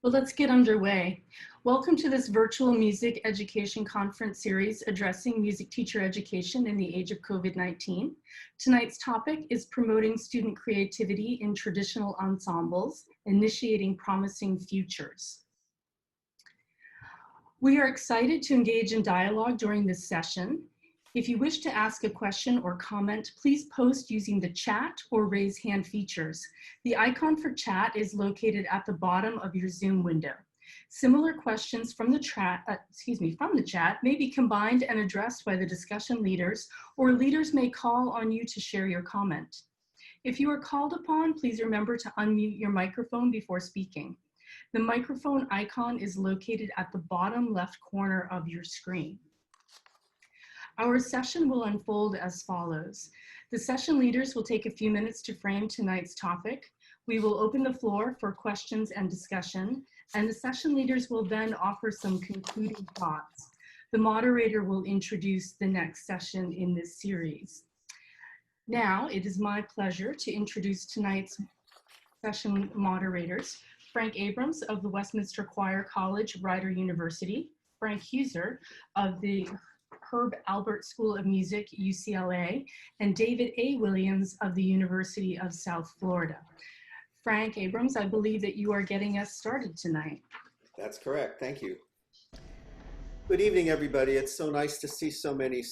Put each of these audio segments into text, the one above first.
Well, let's get underway. Welcome to this virtual music education conference series addressing music teacher education in the age of COVID-19. Tonight's topic is promoting student creativity in traditional ensembles, initiating promising futures. We are excited to engage in dialogue during this session. If you wish to ask a question or comment, please post using the chat or raise hand features. The icon for chat is located at the bottom of your Zoom window. Similar questions from the chat may be combined and addressed by the discussion leaders, or leaders may call on you to share your comment. If you are called upon, please remember to unmute your microphone before speaking. The microphone icon is located at the bottom left corner of your screen. Our session will unfold as follows. The session leaders will take a few minutes to frame tonight's topic. We will open the floor for questions and discussion, and the session leaders will then offer some concluding thoughts. The moderator will introduce the next session in this series. Now, it is my pleasure to introduce tonight's session moderators: Frank Abrams of the Westminster Choir College, Rider University, Frank Huser of the Herb Alpert School of Music, UCLA, and David A. Williams of the University of South Florida. Frank Abrams, I believe that you are getting us started tonight. That's correct. Thank you. Good evening, everybody. It's so nice to see so many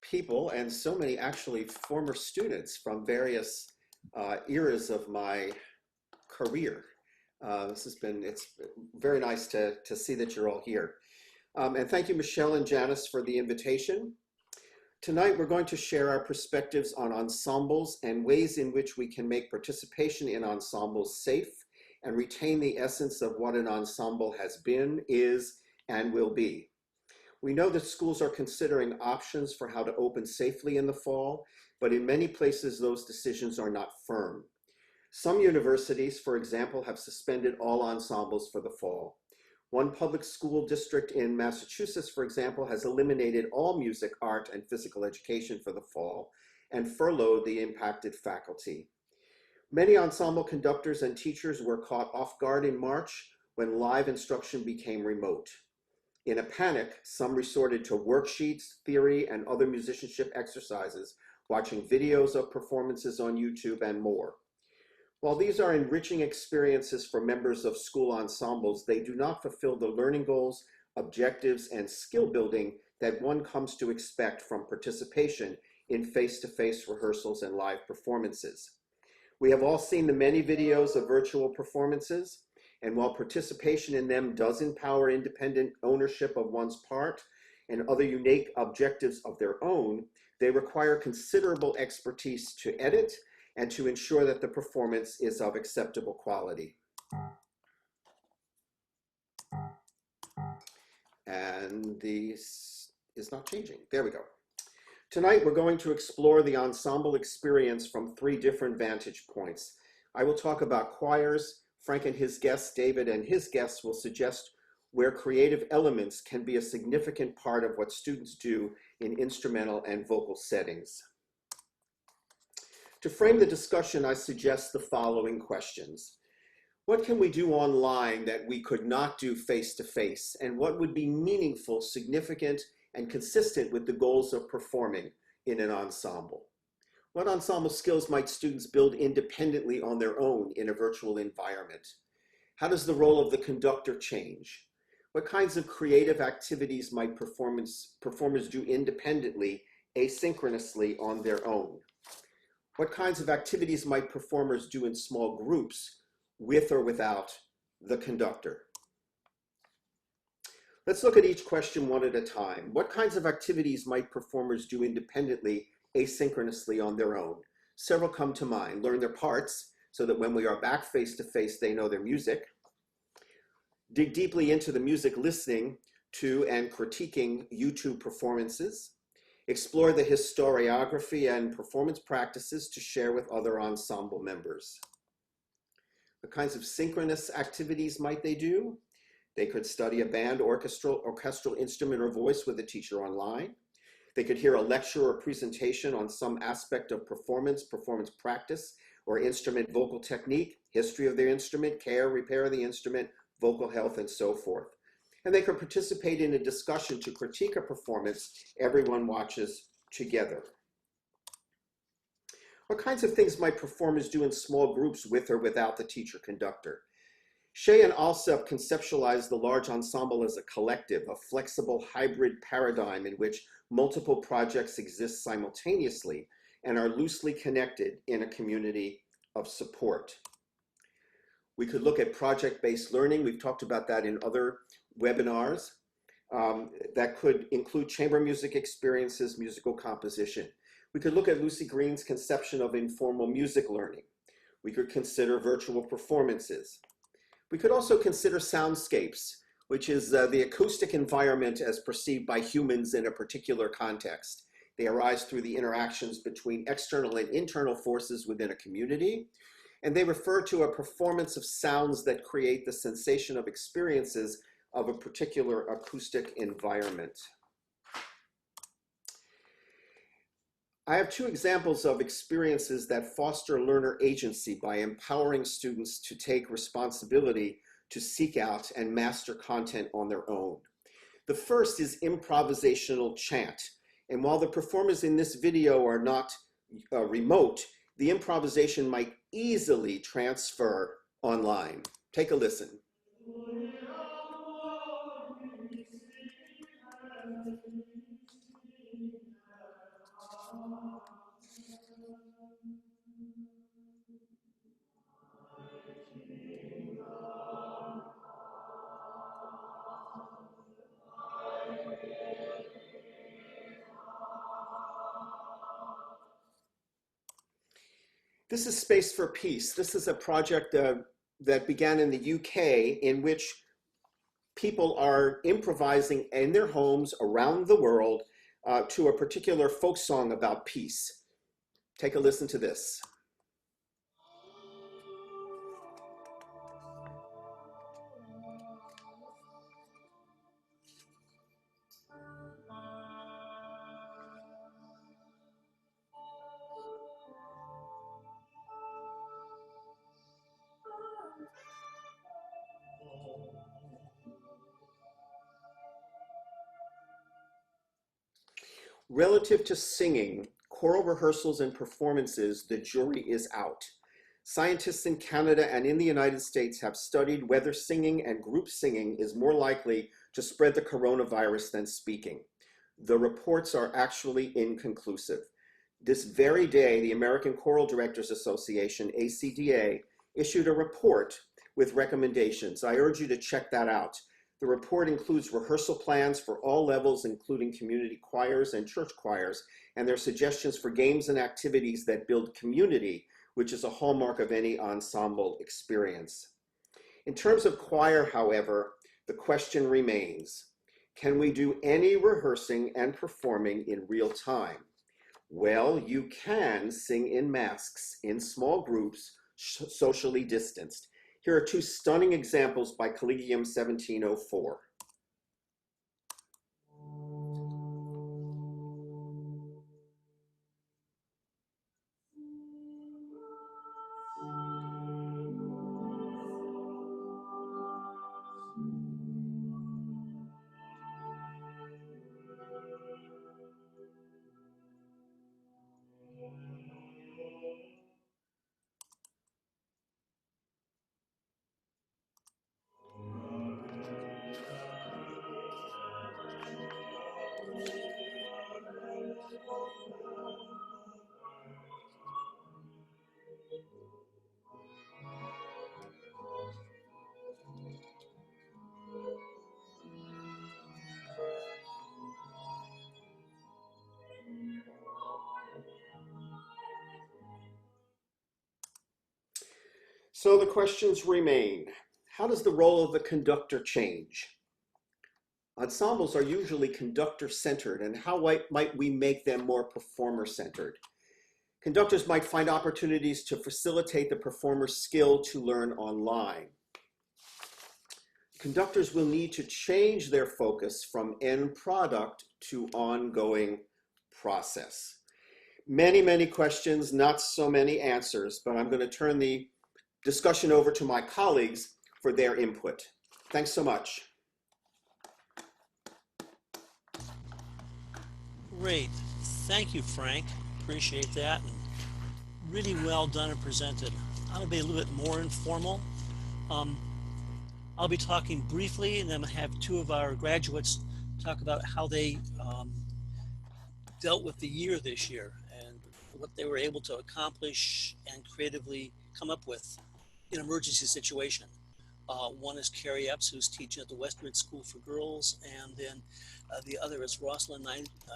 people and so many actually former students from various eras of my career. It's very nice to see that you're all here. And thank you, Michelle and Janice, for the invitation. Tonight, we're going to share our perspectives on ensembles and ways in which we can make participation in ensembles safe and retain the essence of what an ensemble has been, is, and will be. We know that schools are considering options for how to open safely in the fall, but in many places, those decisions are not firm. Some universities, for example, have suspended all ensembles for the fall. One public school district in Massachusetts, for example, has eliminated all music, art, and physical education for the fall and furloughed the impacted faculty. Many ensemble conductors and teachers were caught off guard in March when live instruction became remote. In a panic, some resorted to worksheets, theory, and other musicianship exercises, watching videos of performances on YouTube and more. While these are enriching experiences for members of school ensembles, they do not fulfill the learning goals, objectives, and skill building that one comes to expect from participation in face-to-face rehearsals and live performances. We have all seen the many videos of virtual performances, and while participation in them does empower independent ownership of one's part and other unique objectives of their own, they require considerable expertise to edit and to ensure that the performance is of acceptable quality. And this is not changing. There we go. Tonight, we're going to explore the ensemble experience from 3 different vantage points. I will talk about choirs. Frank and his guests, David and his guests, will suggest where creative elements can be a significant part of what students do in instrumental and vocal settings. To frame the discussion, I suggest the following questions. What can we do online that we could not do face-to-face? And what would be meaningful, significant, and consistent with the goals of performing in an ensemble? What ensemble skills might students build independently on their own in a virtual environment? How does the role of the conductor change? What kinds of creative activities might performers do independently, asynchronously on their own? What kinds of activities might performers do in small groups with or without the conductor? Let's look at each question one at a time. What kinds of activities might performers do independently, asynchronously on their own? Several come to mind. Learn their parts so that when we are back face-to-face, they know their music. Dig deeply into the music, listening to and critiquing YouTube performances. Explore the historiography and performance practices to share with other ensemble members. What kinds of synchronous activities might they do? They could study a band, orchestral instrument, or voice with a teacher online. They could hear a lecture or presentation on some aspect of performance practice, or instrument vocal technique, history of their instrument, care, repair of the instrument, vocal health, and so forth. And they can participate in a discussion to critique a performance everyone watches together. What kinds of things might performers do in small groups with or without the teacher conductor? Shea and Alsop conceptualized the large ensemble as a collective, a flexible hybrid paradigm in which multiple projects exist simultaneously and are loosely connected in a community of support. We could look at project-based learning. We've talked about that in other webinars. That could include chamber music experiences, musical composition. We could look at Lucy Green's conception of informal music learning. We could consider virtual performances. We could also consider soundscapes, which is the acoustic environment as perceived by humans in a particular context. They arise through the interactions between external and internal forces within a community, and they refer to a performance of sounds that create the sensation of experiences of a particular acoustic environment. I have two examples of experiences that foster learner agency by empowering students to take responsibility to seek out and master content on their own. The first is improvisational chant. And while the performers in this video are not remote, the improvisation might easily transfer online. Take a listen. This is Space for Peace. This is a project that began in the UK in which people are improvising in their homes around the world to a particular folk song about peace. Take a listen to this. Relative to singing, choral rehearsals and performances, the jury is out. Scientists in Canada and in the United States have studied whether singing and group singing is more likely to spread the coronavirus than speaking. The reports are actually inconclusive. This very day, the American Choral Directors Association, ACDA, issued a report with recommendations. I urge you to check that out. The report includes rehearsal plans for all levels, including community choirs and church choirs, and their suggestions for games and activities that build community, which is a hallmark of any ensemble experience. In terms of choir, however, the question remains, can we do any rehearsing and performing in real time? Well, you can sing in masks, in small groups, socially distanced. Here are two stunning examples by Collegium 1704. So the questions remain. How does the role of the conductor change? Ensembles are usually conductor-centered, and how might we make them more performer-centered? Conductors might find opportunities to facilitate the performer's skill to learn online. Conductors will need to change their focus from end product to ongoing process. Many, many questions, not so many answers, but I'm going to turn the discussion over to my colleagues for their input. Thanks so much. Great. Thank you, Frank. Appreciate that. And really well done and presented. I'll be a little bit more informal. I'll be talking briefly, and then we'll have two of our graduates talk about how they dealt with the year this year and what they were able to accomplish and creatively come up with in an emergency situation. One is Carrie Epps, who's teaching at the Westridge School for Girls, and then the other is Rosalind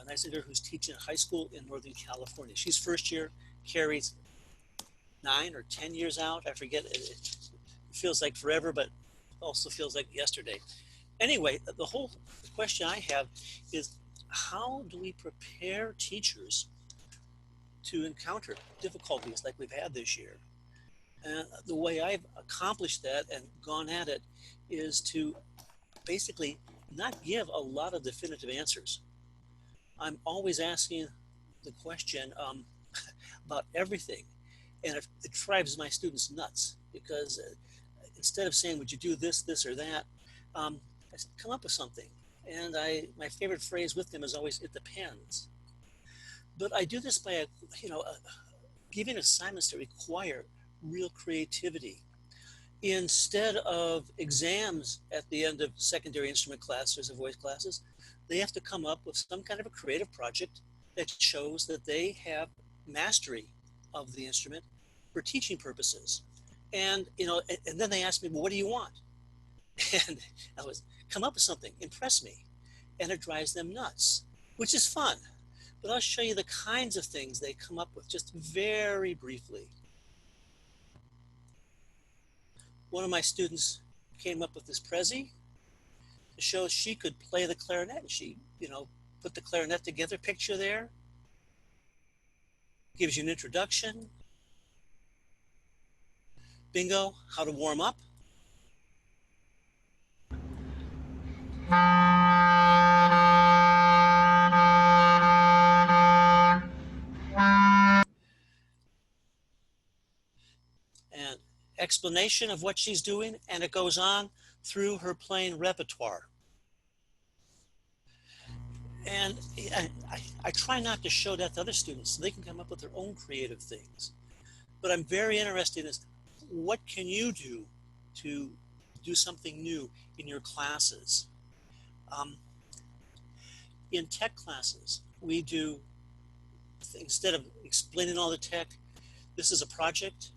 Neisinger, who's teaching at high school in Northern California. She's first year. Carrie's 9 or 10 years out. I forget. It feels like forever, but also feels like yesterday. Anyway, the whole question I have is, how do we prepare teachers to encounter difficulties like we've had this year? And the way I've accomplished that and gone at it is to basically not give a lot of definitive answers. I'm always asking the question about everything. And it drives my students nuts, because instead of saying, would you do this, this, or that, I said, come up with something. And my favorite phrase with them is always, it depends. But I do this by giving assignments that require real creativity. Instead of exams at the end of secondary instrument classes or voice classes, they have to come up with some kind of a creative project that shows that they have mastery of the instrument for teaching purposes. And and then they ask me, well, what do you want? And I was, come up with something, impress me. And it drives them nuts, which is fun. But I'll show you the kinds of things they come up with just very briefly. One of my students came up with this Prezi to show she could play the clarinet. And she, put the clarinet together, picture there. Gives you an introduction. Bingo, how to warm up. And explanation of what she's doing, and it goes on through her playing repertoire. And I try not to show that to other students so they can come up with their own creative things. But I'm very interested in what can you do to do something new in your classes. In tech classes, we do, instead of explaining all the tech, this is a project,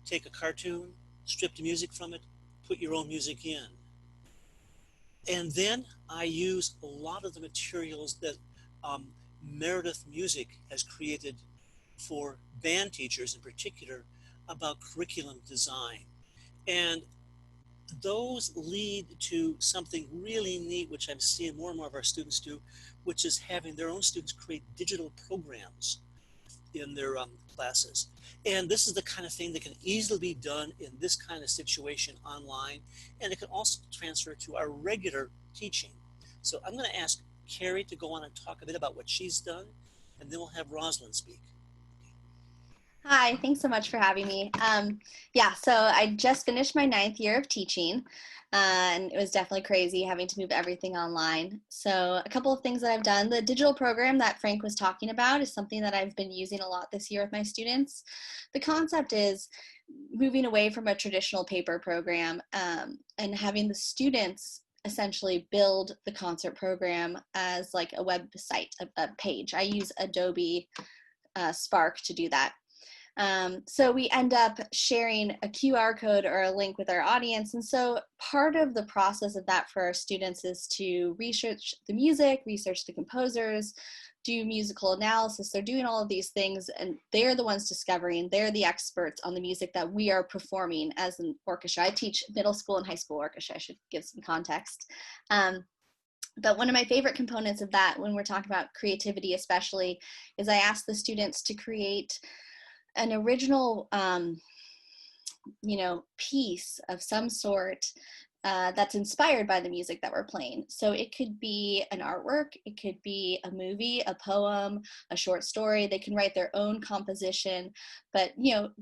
take a cartoon, strip the music from it, put your own music in. And then I use a lot of the materials that Meredith Music has created for band teachers in particular about curriculum design. And those lead to something really neat, which I'm seeing more and more of our students do, which is having their own students create digital programs in their classes. And this is the kind of thing that can easily be done in this kind of situation online, and it can also transfer to our regular teaching. So I'm going to ask Carrie to go on and talk a bit about what she's done, and then we'll have Rosalind speak. Hi, thanks so much for having me. So I just finished my 9th year of teaching, and it was definitely crazy having to move everything online. So a couple of things that I've done. The digital program that Frank was talking about is something that I've been using a lot this year with my students. The concept is moving away from a traditional paper program and having the students essentially build the concert program as like a website, a page. I use Adobe Spark to do that. So we end up sharing a QR code or a link with our audience. And so part of the process of that for our students is to research the music, research the composers, do musical analysis. They're doing all of these things, and they're the ones discovering, they're the experts on the music that we are performing as an orchestra. I teach middle school and high school orchestra, I should give some context. But one of my favorite components of that, when we're talking about creativity especially, is I ask the students to create an original, piece of some sort that's inspired by the music that we're playing. So it could be an artwork, it could be a movie, a poem, a short story. They can write their own composition, but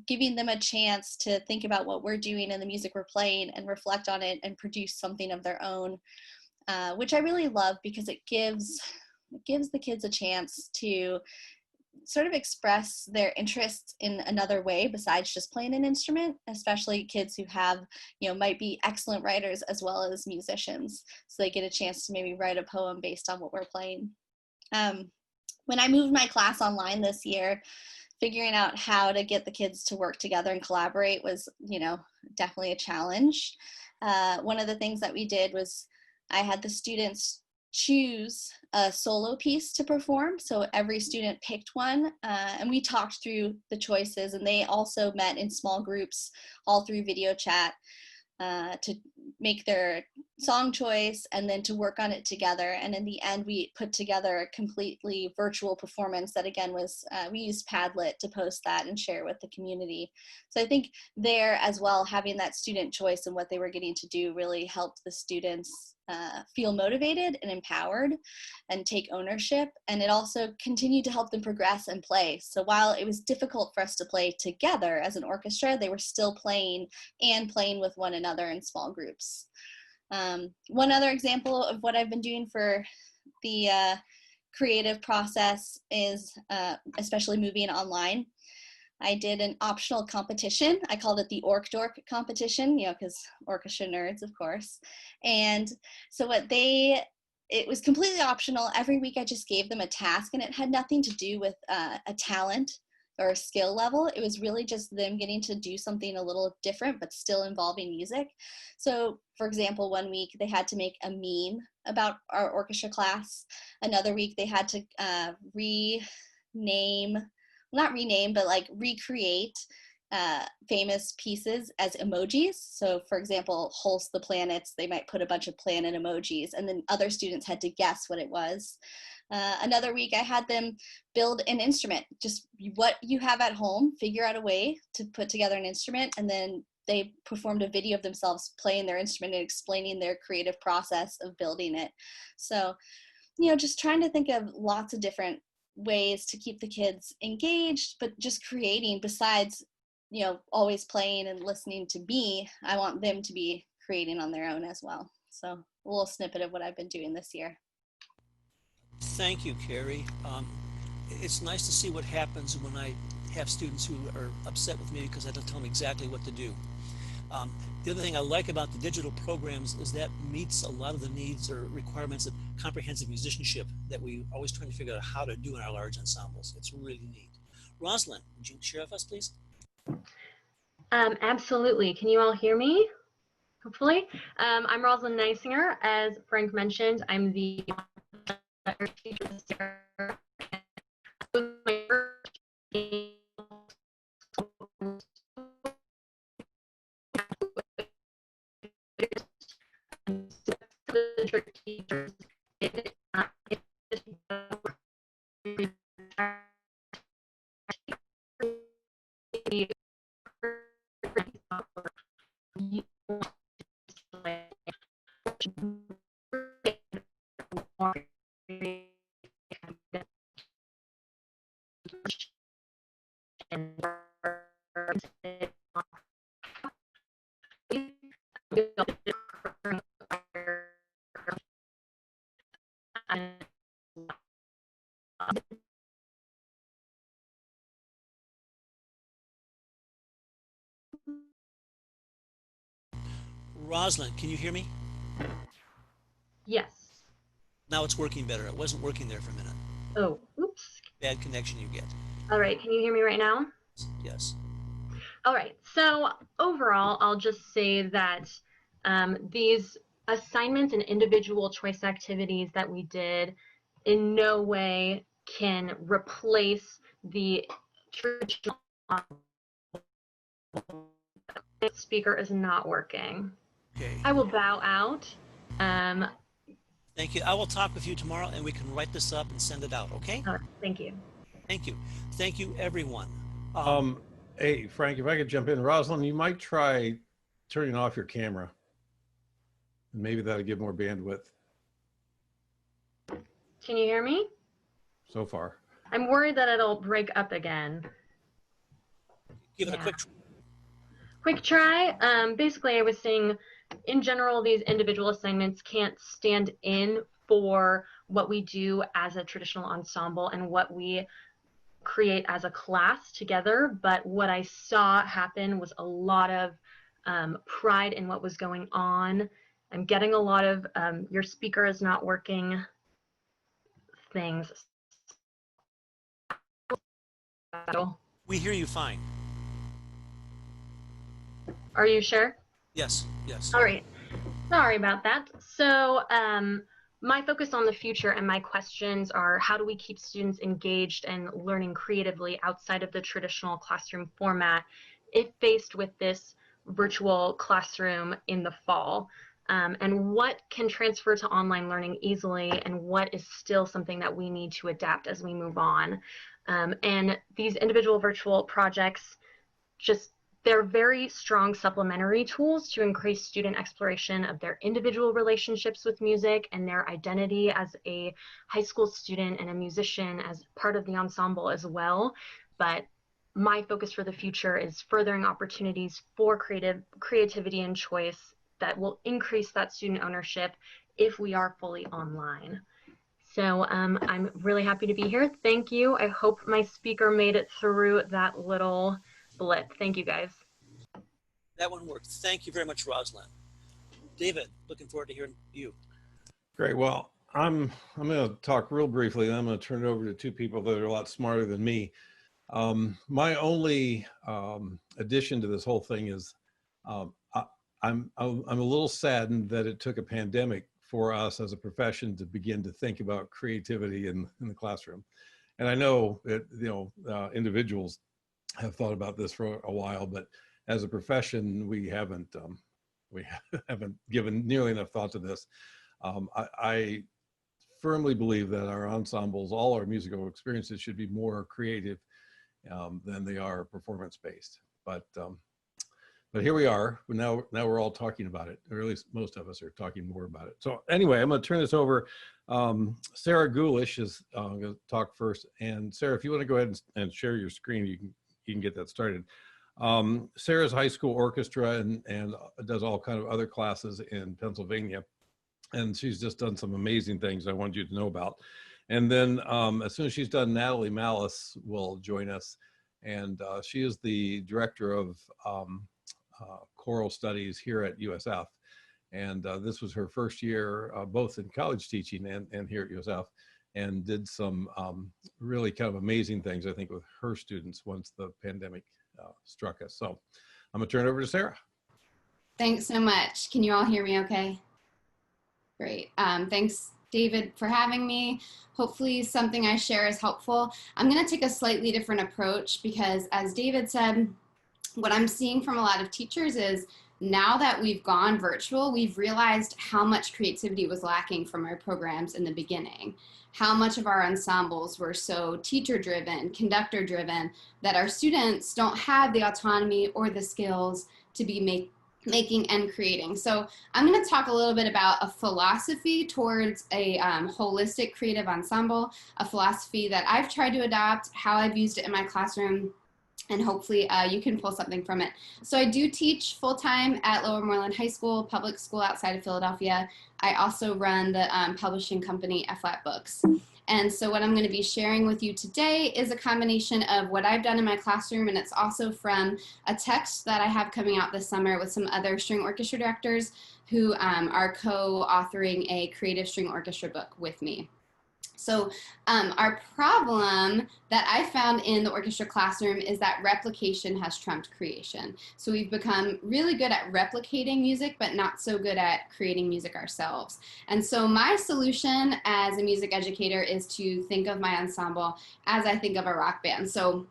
giving them a chance to think about what we're doing and the music we're playing and reflect on it and produce something of their own, which I really love because it gives the kids a chance to sort of express their interests in another way besides just playing an instrument, especially kids who have, might be excellent writers as well as musicians. So they get a chance to maybe write a poem based on what we're playing. When I moved my class online this year, figuring out how to get the kids to work together and collaborate was, definitely a challenge. One of the things that we did was I had the students choose a solo piece to perform. So every student picked one, and we talked through the choices, and they also met in small groups all through video chat to make their song choice and then to work on it together. And in the end, we put together a completely virtual performance that again was, we used Padlet to post that and share with the community. So I think there as well, having that student choice and what they were getting to do really helped the students feel motivated and empowered and take ownership. And it also continued to help them progress and play. So while it was difficult for us to play together as an orchestra, they were still playing and playing with one another in small groups. One other example of what I've been doing for the creative process is especially moving online. I did an optional competition. I called it the Orc Dork competition, because orchestra nerds, of course. And so it was completely optional. Every week I just gave them a task, and it had nothing to do with a talent or a skill level. It was really just them getting to do something a little different, but still involving music. So for example, one week they had to make a meme about our orchestra class. Another week they had to recreate famous pieces as emojis. So for example, Hulse the planets, they might put a bunch of planet emojis, and then other students had to guess what it was. Another week I had them build an instrument, just what you have at home, figure out a way to put together an instrument, and then they performed a video of themselves playing their instrument and explaining their creative process of building it. So, just trying to think of lots of different ways to keep the kids engaged, but just creating besides, always playing and listening to me. I want them to be creating on their own as well. So a little snippet of what I've been doing this year. Thank you, Carrie. It's nice to see what happens when I have students who are upset with me because I don't tell them exactly what to do. The other thing I like about the digital programs is that meets a lot of the needs or requirements of comprehensive musicianship that we always trying to figure out how to do in our large ensembles. It's really neat. Rosalind, would you share with us, please? Absolutely. Can you all hear me? Hopefully. I'm Rosalind Neisinger. As Frank mentioned, I'm the teacher this year. Teachers Rosalind, can you hear me? Yes. Now it's working better. It wasn't working there for a minute. Oh, oops. Bad connection you get. All right, can you hear me right now? Yes. All right, so overall, I'll just say that these assignments and individual choice activities that we did in no way can replace the traditional. Speaker is not working. Okay. I will bow out. Thank you. I will talk with you tomorrow and we can write this up and send it out, okay? Thank you. Thank you. Thank you, everyone. Hey, Frank, if I could jump in. Rosalind, you might try turning off your camera. maybe that'll give more bandwidth Can you hear me? so far. I'm worried that it'll break up again. Give it a quick try. Quick try. Basically, I was saying, in general, these individual assignments can't stand in for what we do as a traditional ensemble and what we create as a class together. But what I saw happen was a lot of pride in what was going on. I'm getting a lot of your speaker is not working things. We hear you fine. Are you sure? Yes, yes. All right. Sorry about that. So my focus on the future and my questions are, how do we keep students engaged and learning creatively outside of the traditional classroom format if faced with this virtual classroom in the fall? And what can transfer to online learning easily, and what is still something that we need to adapt as we move on? And these individual virtual projects, they're very strong supplementary tools to increase student exploration of their individual relationships with music and their identity as a high school student and a musician as part of the ensemble as well. But my focus for the future is furthering opportunities for creativity and choice that will increase that student ownership if we are fully online. So I'm really happy to be here. Thank you. I hope my speaker made it through that little blip. Thank you, guys. That one worked. Thank you very much, Rosalind. David, looking forward to hearing you. Great. Well, I'm going to talk real briefly, and I'm going to turn it over to two people that are a lot smarter than me. My only addition to this whole thing is I'm a little saddened that it took a pandemic for us as a profession to begin to think about creativity in the classroom. And I know that, individuals have thought about this for a while, but as a profession, we haven't given nearly enough thought to this. I firmly believe that our ensembles, all our musical experiences, should be more creative than they are performance-based. But here we are. Now we're all talking about it, or at least most of us are talking more about it. So anyway, I'm going to turn this over. Sarah Gulish is going to talk first. And Sarah, if you want to go ahead and share your screen, you can get that started. Sarah's high school orchestra and does all kind of other classes in Pennsylvania. And she's just done some amazing things I wanted you to know about. And then as soon as she's done, Natalie Malice will join us. And she is the director of choral studies here at USF. And this was her first year, both in college teaching and here at USF, and did some really kind of amazing things, I think, with her students once the pandemic struck us. So I'm gonna turn it over to Sarah. Thanks so much. Can you all hear me okay? Great. Thanks, David, for having me. Hopefully something I share is helpful. I'm gonna take a slightly different approach because, as David said, what I'm seeing from a lot of teachers is now that we've gone virtual, we've realized how much creativity was lacking from our programs in the beginning. How much of our ensembles were so teacher-driven, conductor-driven, that our students don't have the autonomy or the skills to be making and creating. So I'm going to talk a little bit about a philosophy towards a holistic creative ensemble, a philosophy that I've tried to adopt, how I've used it in my classroom, and hopefully you can pull something from it. So I do teach full-time at Lower Moreland High School, public school outside of Philadelphia. I also run the publishing company Flat Books. And so what I'm going to be sharing with you today is a combination of what I've done in my classroom, and it's also from a text that I have coming out this summer with some other string orchestra directors who are co-authoring a creative string orchestra book with me. So our problem that I found in the orchestra classroom is that replication has trumped creation. So we've become really good at replicating music, but not so good at creating music ourselves. And so my solution as a music educator is to think of my ensemble as I think of a rock band. So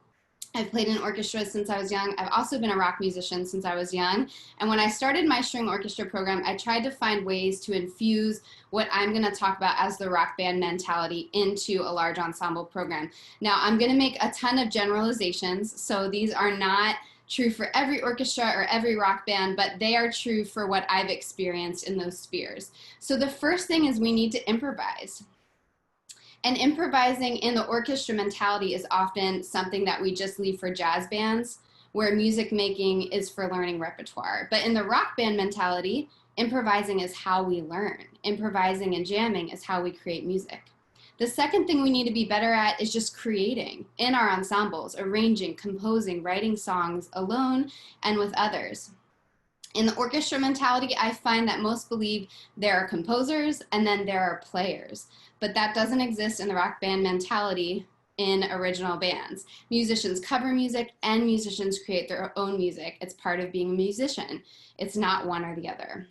I've played in orchestra since I was young. I've also been a rock musician since I was young. And when I started my string orchestra program, I tried to find ways to infuse what I'm going to talk about as the rock band mentality into a large ensemble program. Now, I'm going to make a ton of generalizations. So these are not true for every orchestra or every rock band, but they are true for what I've experienced in those spheres. So the first thing is we need to improvise. And improvising in the orchestra mentality is often something that we just leave for jazz bands, where music making is for learning repertoire. But in the rock band mentality, improvising is how we learn. Improvising and jamming is how we create music. The second thing we need to be better at is just creating in our ensembles, arranging, composing, writing songs alone and with others. In the orchestra mentality, I find that most believe there are composers and then there are players, but that doesn't exist in the rock band mentality in original bands. Musicians cover music and musicians create their own music. It's part of being a musician. It's not one or the other.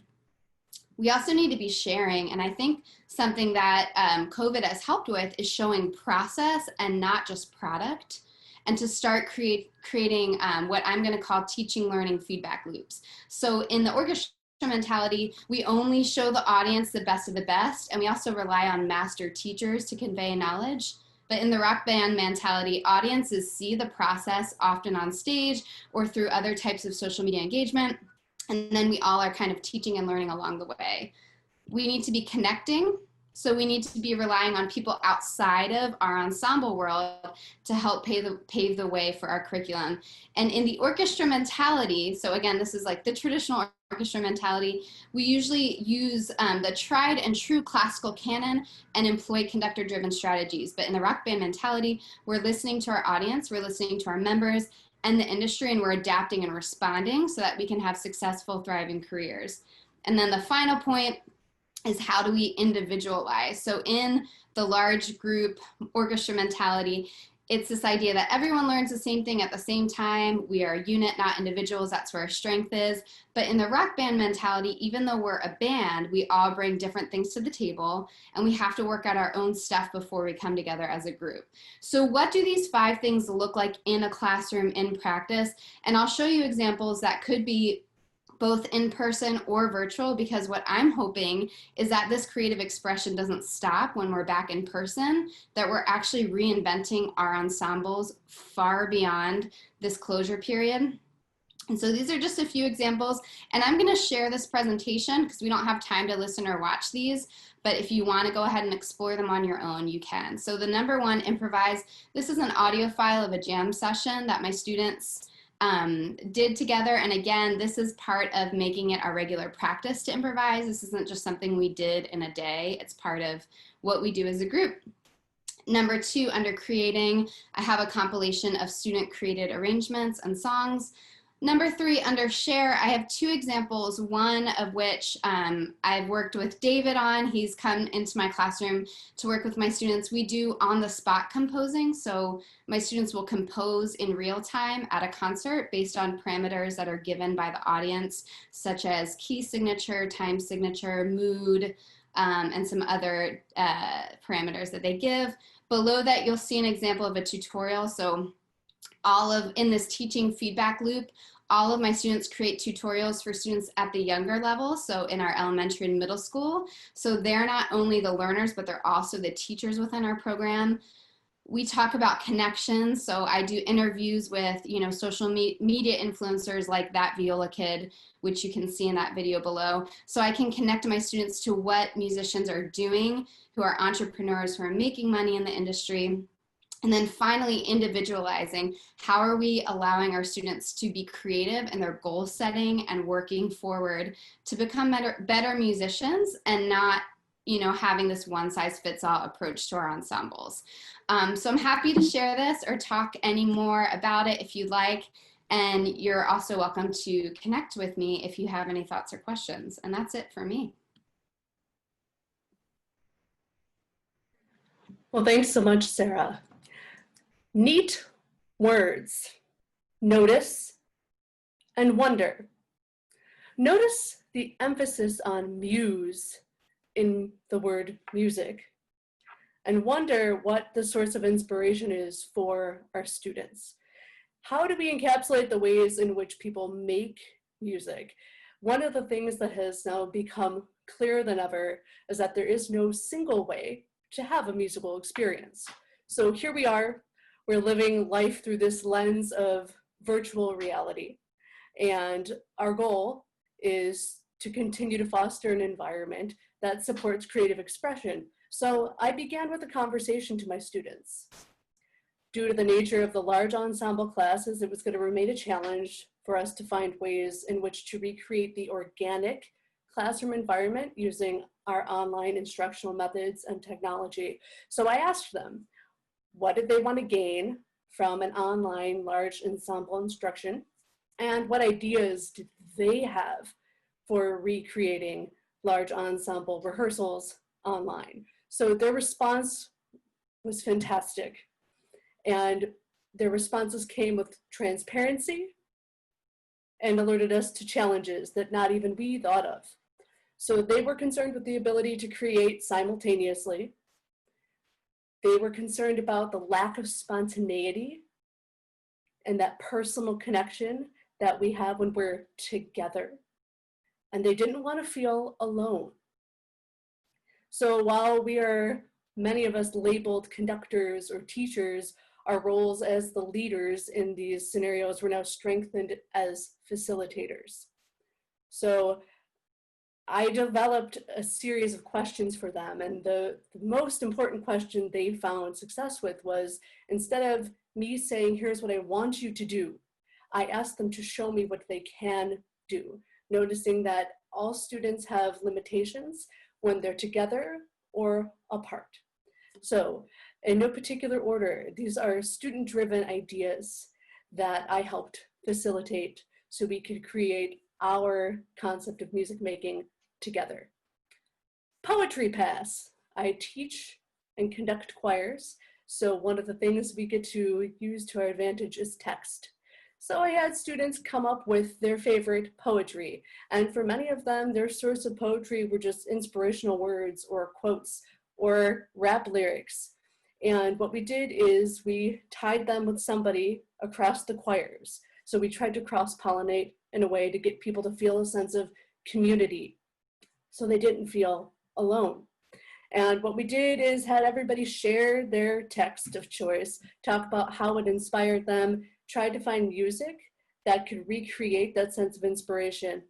We also need to be sharing, and I think something that COVID has helped with is showing process and not just product, and to start creating what I'm going to call teaching learning feedback loops. So in the orchestra mentality, we only show the audience the best of the best, and we also rely on master teachers to convey knowledge. But in the rock band mentality, audiences see the process often on stage or through other types of social media engagement. And then we all are kind of teaching and learning along the way. We need to be connecting. So we need to be relying on people outside of our ensemble world to help pave the way for our curriculum. And in the orchestra mentality, so again, this is like the traditional orchestra mentality, we usually use the tried and true classical canon and employ conductor-driven strategies. But in the rock band mentality, we're listening to our audience, we're listening to our members and the industry, and we're adapting and responding so that we can have successful, thriving careers. And then the final point is how do we individualize? So in the large group orchestra mentality, it's this idea that everyone learns the same thing at the same time. We are a unit, not individuals. That's where our strength is. But in the rock band mentality, even though we're a band, we all bring different things to the table, and we have to work out our own stuff before we come together as a group. So what do these 5 things look like in a classroom in practice? And I'll show you examples that could be both in person or virtual, because what I'm hoping is that this creative expression doesn't stop when we're back in person, that we're actually reinventing our ensembles far beyond this closure period. And so these are just a few examples, and I'm going to share this presentation because we don't have time to listen or watch these, but if you want to go ahead and explore them on your own, you can. So the number 1, improvise. This is an audio file of a jam session that my students did together. And again, this is part of making it our regular practice to improvise. This isn't just something we did in a day. It's part of what we do as a group. Number 2, under creating, I have a compilation of student created arrangements and songs. Number 3, under share, I have 2 examples, one of which I've worked with David on. He's come into my classroom to work with my students. We do on-the-spot composing, so my students will compose in real time at a concert based on parameters that are given by the audience, such as key signature, time signature, mood, and some other parameters that they give. Below that, you'll see an example of a tutorial. So in this teaching feedback loop, all of my students create tutorials for students at the younger level, so in our elementary and middle school. So they're not only the learners, but they're also the teachers within our program. We talk about connections, so I do interviews with social media influencers like that viola kid, which you can see in that video below. So I can connect my students to what musicians are doing, who are entrepreneurs, who are making money in the industry. And then finally, individualizing. How are we allowing our students to be creative in their goal setting and working forward to become better musicians and not, having this one-size-fits-all approach to our ensembles. So I'm happy to share this or talk any more about it if you'd like. And you're also welcome to connect with me if you have any thoughts or questions. And that's it for me. Well, thanks so much, Sarah. Neat words: notice and wonder. Notice the emphasis on muse in the word music, and wonder what the source of inspiration is for our students. How do we encapsulate the ways in which people make music? One of the things that has now become clearer than ever is that there is no single way to have a musical experience. So here we are, we're living life through this lens of virtual reality. And our goal is to continue to foster an environment that supports creative expression. So I began with a conversation to my students. Due to the nature of the large ensemble classes, it was going to remain a challenge for us to find ways in which to recreate the organic classroom environment using our online instructional methods and technology. So I asked them, what did they want to gain from an online large ensemble instruction? And what ideas did they have for recreating large ensemble rehearsals online? So their response was fantastic. And their responses came with transparency and alerted us to challenges that not even we thought of. So they were concerned with the ability to create simultaneously. They were concerned about the lack of spontaneity and that personal connection that we have when we're together. And they didn't want to feel alone. So while many of us labeled conductors or teachers, our roles as the leaders in these scenarios were now strengthened as facilitators. So I developed a series of questions for them, and the most important question they found success with was, instead of me saying, here's what I want you to do, I asked them to show me what they can do, noticing that all students have limitations when they're together or apart. So in no particular order, these are student-driven ideas that I helped facilitate so we could create our concept of music making together. Poetry Pass. I teach and conduct choirs, so one of the things we get to use to our advantage is text. So I had students come up with their favorite poetry, and for many of them, their source of poetry were just inspirational words or quotes or rap lyrics. And what we did is we tied them with somebody across the choirs. So we tried to cross-pollinate in a way to get people to feel a sense of community so they didn't feel alone. And what we did is had everybody share their text of choice, talk about how it inspired them, tried to find music that could recreate that sense of inspiration.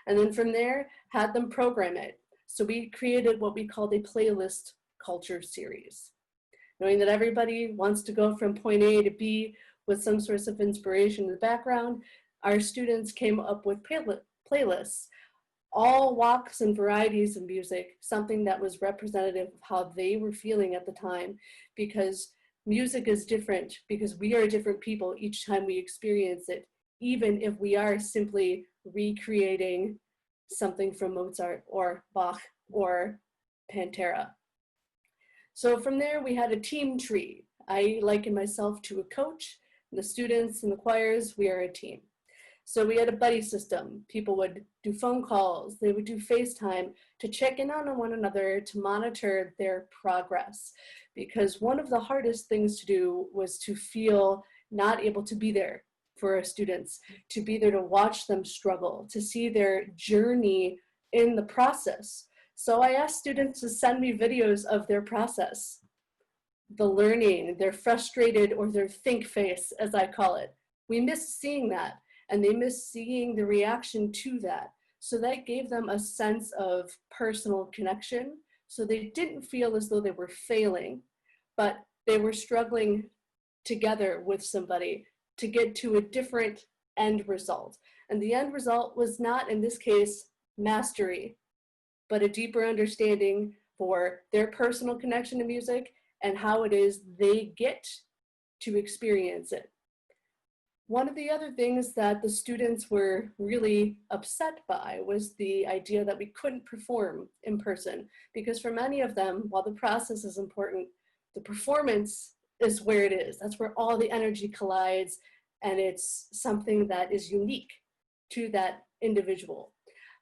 And then from there, had them program it. So we created what we called a playlist culture series. Knowing that everybody wants to go from point A to B with some source of inspiration in the background, our students came up with playlists, all walks and varieties of music, something that was representative of how they were feeling at the time, because music is different, because we are different people each time we experience it, even if we are simply recreating something from Mozart or Bach or Pantera. So from there, we had a team tree. I liken myself to a coach. The students and the choirs, we are a team. So we had a buddy system. People would do phone calls. They would do FaceTime to check in on one another, to monitor their progress. Because one of the hardest things to do was to feel not able to be there for our students, to be there to watch them struggle, to see their journey in the process. So I asked students to send me videos of their process, the learning, their frustrated or their think face, as I call it. We miss seeing that, and they miss seeing the reaction to that. So that gave them a sense of personal connection. So they didn't feel as though they were failing, but they were struggling together with somebody to get to a different end result. And the end result was not, in this case, mastery, but a deeper understanding for their personal connection to music and how it is they get to experience it. One of the other things that the students were really upset by was the idea that we couldn't perform in person, because for many of them, while the process is important, the performance is where it is. That's where all the energy collides, and it's something that is unique to that individual.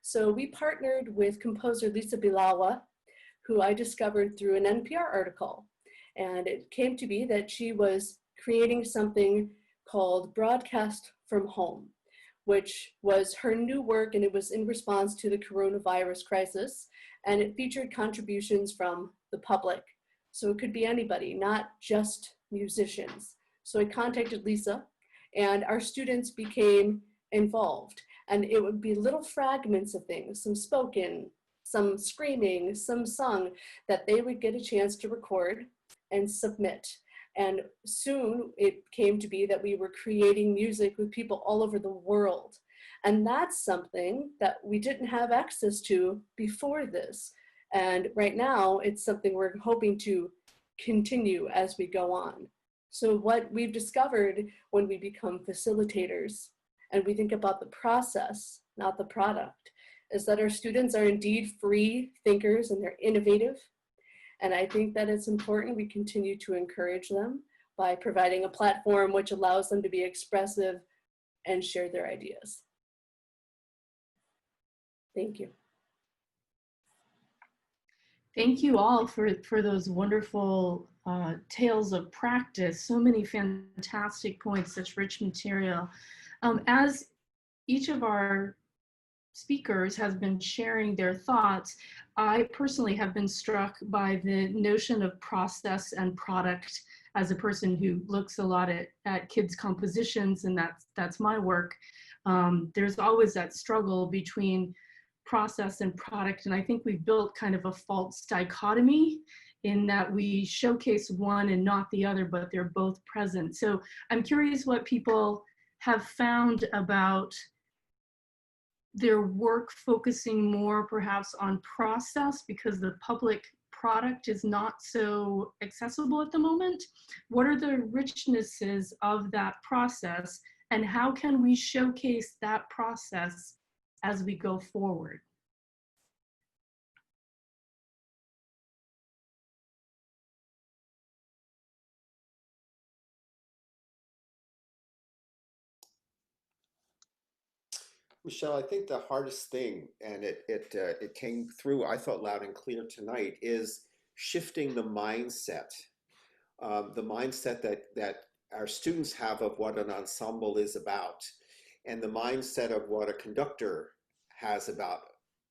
So we partnered with composer Lisa Bilawa, who I discovered through an NPR article. And it came to be that she was creating something called Broadcast from Home, which was her new work, and it was in response to the coronavirus crisis, and it featured contributions from the public. So it could be anybody, not just musicians. So I contacted Lisa, and our students became involved. And it would be little fragments of things, some spoken, some screaming, some sung, that they would get a chance to record and submit. And soon it came to be that we were creating music with people all over the world. And that's something that we didn't have access to before this. And right now it's something we're hoping to continue as we go on. So what we've discovered when we become facilitators and we think about the process, not the product, is that our students are indeed free thinkers and they're innovative. And I think that it's important we continue to encourage them by providing a platform which allows them to be expressive and share their ideas. Thank you. Thank you all for those wonderful tales of practice. So many fantastic points, such rich material. As each of our speakers has been sharing their thoughts, I personally have been struck by the notion of process and product as a person who looks a lot at kids' compositions, and that's my work. There's always that struggle between process and product, and I think we've built kind of a false dichotomy in that we showcase one and not the other, but they're both present. So I'm curious what people have found about their work focusing more perhaps on process because the public product is not so accessible at the moment. What are the richnesses of that process, and how can we showcase that process as we go forward? Michelle, I think the hardest thing, and it came through, I thought, loud and clear tonight, is shifting the mindset that our students have of what an ensemble is about, and the mindset of what a conductor has about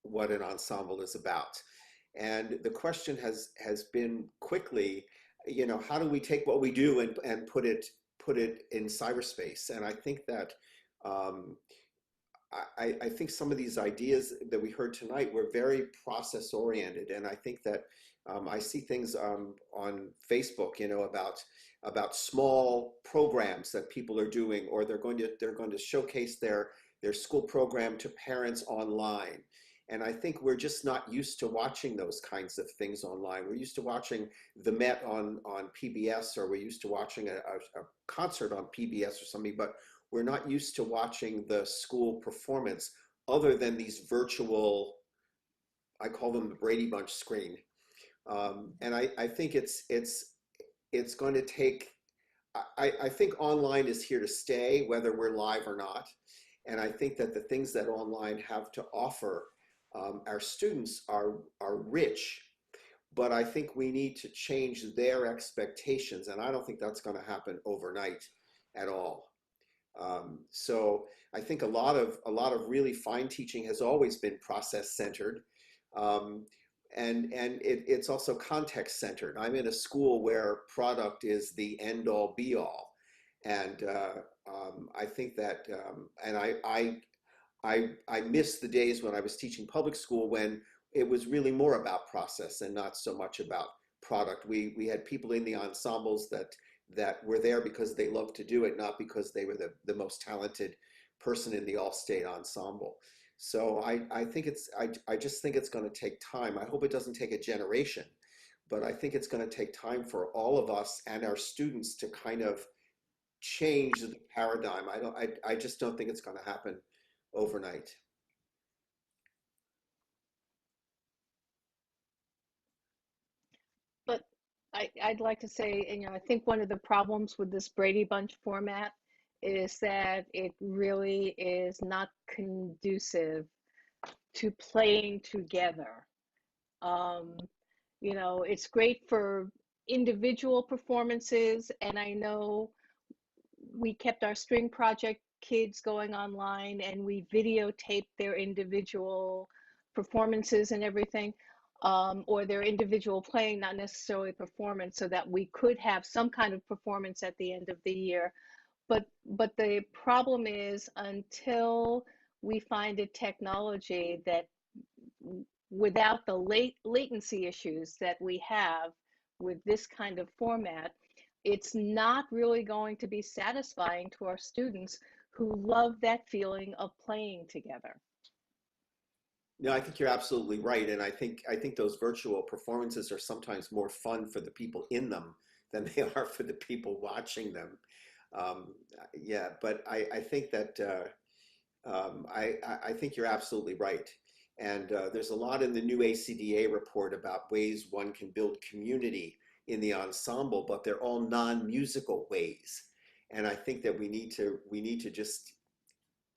what an ensemble is about. And the question has been quickly, you know, how do we take what we do and put it in cyberspace? And I think that I think some of these ideas that we heard tonight were very process oriented, and I think that I see things on Facebook, you know, about small programs that people are doing, or they're going to showcase their school program to parents online. And I think we're just not used to watching those kinds of things online. We're used to watching the Met on PBS, or we're used to watching a concert on PBS or something, but we're not used to watching the school performance other than these virtual, I call them the Brady Bunch screen. And I think it's going to take, I think online is here to stay, whether we're live or not. And I think that the things that online have to offer our students are rich, but I think we need to change their expectations. And I don't think that's going to happen overnight at all. So I think a lot of really fine teaching has always been process centered. And it's also context centered. I'm in a school where product is the end all be all. And I think that, and I miss the days when I was teaching public school when it was really more about process and not so much about product. We had people in the ensembles that were there because they loved to do it, not because they were the most talented person in the all-state ensemble. So I think I just think it's going to take time. I hope it doesn't take a generation, but I think it's going to take time for all of us and our students to kind of change the paradigm. I just don't think it's going to happen overnight. But I'd like to say, you know, I think one of the problems with this Brady Bunch format is that it really is not conducive to playing together. You know, it's great for individual performances, and I know we kept our string project kids going online and we videotaped their individual performances and everything, or their individual playing, not necessarily performance, so that we could have some kind of performance at the end of the year. but the problem is, until we find a technology that, without the latency issues that we have with this kind of format, it's not really going to be satisfying to our students who love that feeling of playing together. No, I think you're absolutely right, and I think those virtual performances are sometimes more fun for the people in them than they are for the people watching them. Yeah, but I think that I think you're absolutely right, and there's a lot in the new ACDA report about ways one can build community in the ensemble, but they're all non-musical ways, and I think that we need to just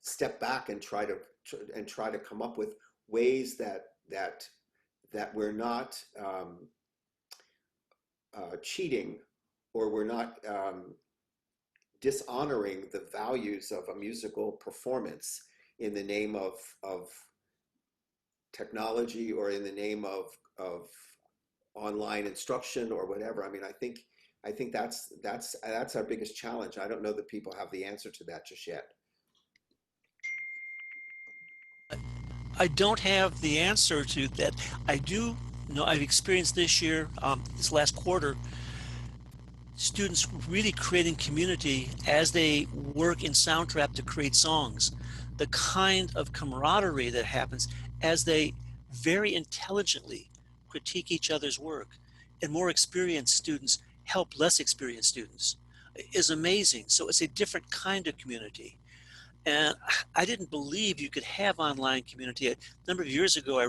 step back and try to come up with ways that we're not cheating, or we're not dishonoring the values of a musical performance in the name of technology, or in the name of online instruction or whatever. I mean, I think that's our biggest challenge. I don't know that people have the answer to that just yet. I don't have the answer to that. I do know I've experienced this year, this last quarter, students really creating community as they work in Soundtrap to create songs. The kind of camaraderie that happens as they very intelligently critique each other's work, and more experienced students help less experienced students, is amazing. So it's a different kind of community. And I didn't believe you could have online community. A number of years ago, I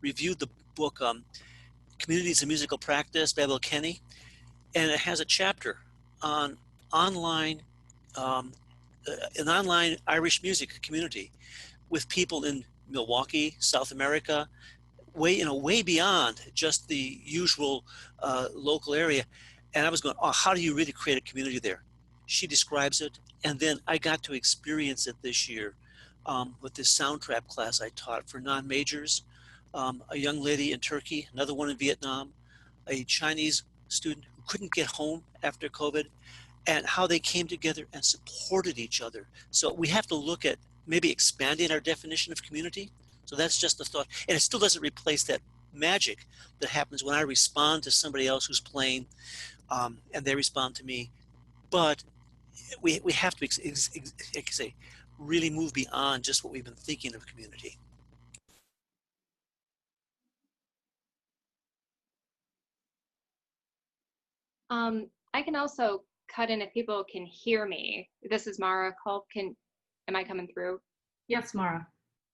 reviewed the book Communities in Musical Practice by Bill Kenny, and it has a chapter on online, an online Irish music community with people in Milwaukee, South America, way beyond just the usual local area. And I was going, oh, how do you really create a community there? She describes it. And then I got to experience it this year with this Soundtrap class I taught for non-majors. A young lady in Turkey, another one in Vietnam, a Chinese student who couldn't get home after COVID, and how they came together and supported each other. So we have to look at maybe expanding our definition of community. So that's just a thought. And it still doesn't replace that magic that happens when I respond to somebody else who's playing and they respond to me. But we have to really move beyond just what we've been thinking of community. I can also cut in if people can hear me. This is Maura Culkin. Am I coming through? Yes, Maura.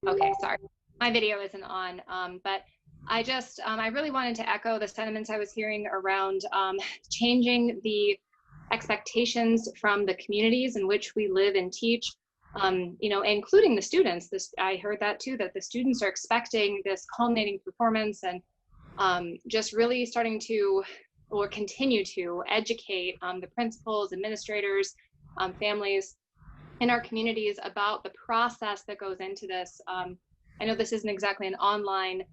Okay, sorry. My video isn't on, but I just, I really wanted to echo the sentiments I was hearing around changing the expectations from the communities in which we live and teach, you know, including the students. I heard that too, that the students are expecting this culminating performance, and just really starting to, or continue to educate the principals, administrators, families in our communities about the process that goes into this. I know this isn't exactly an online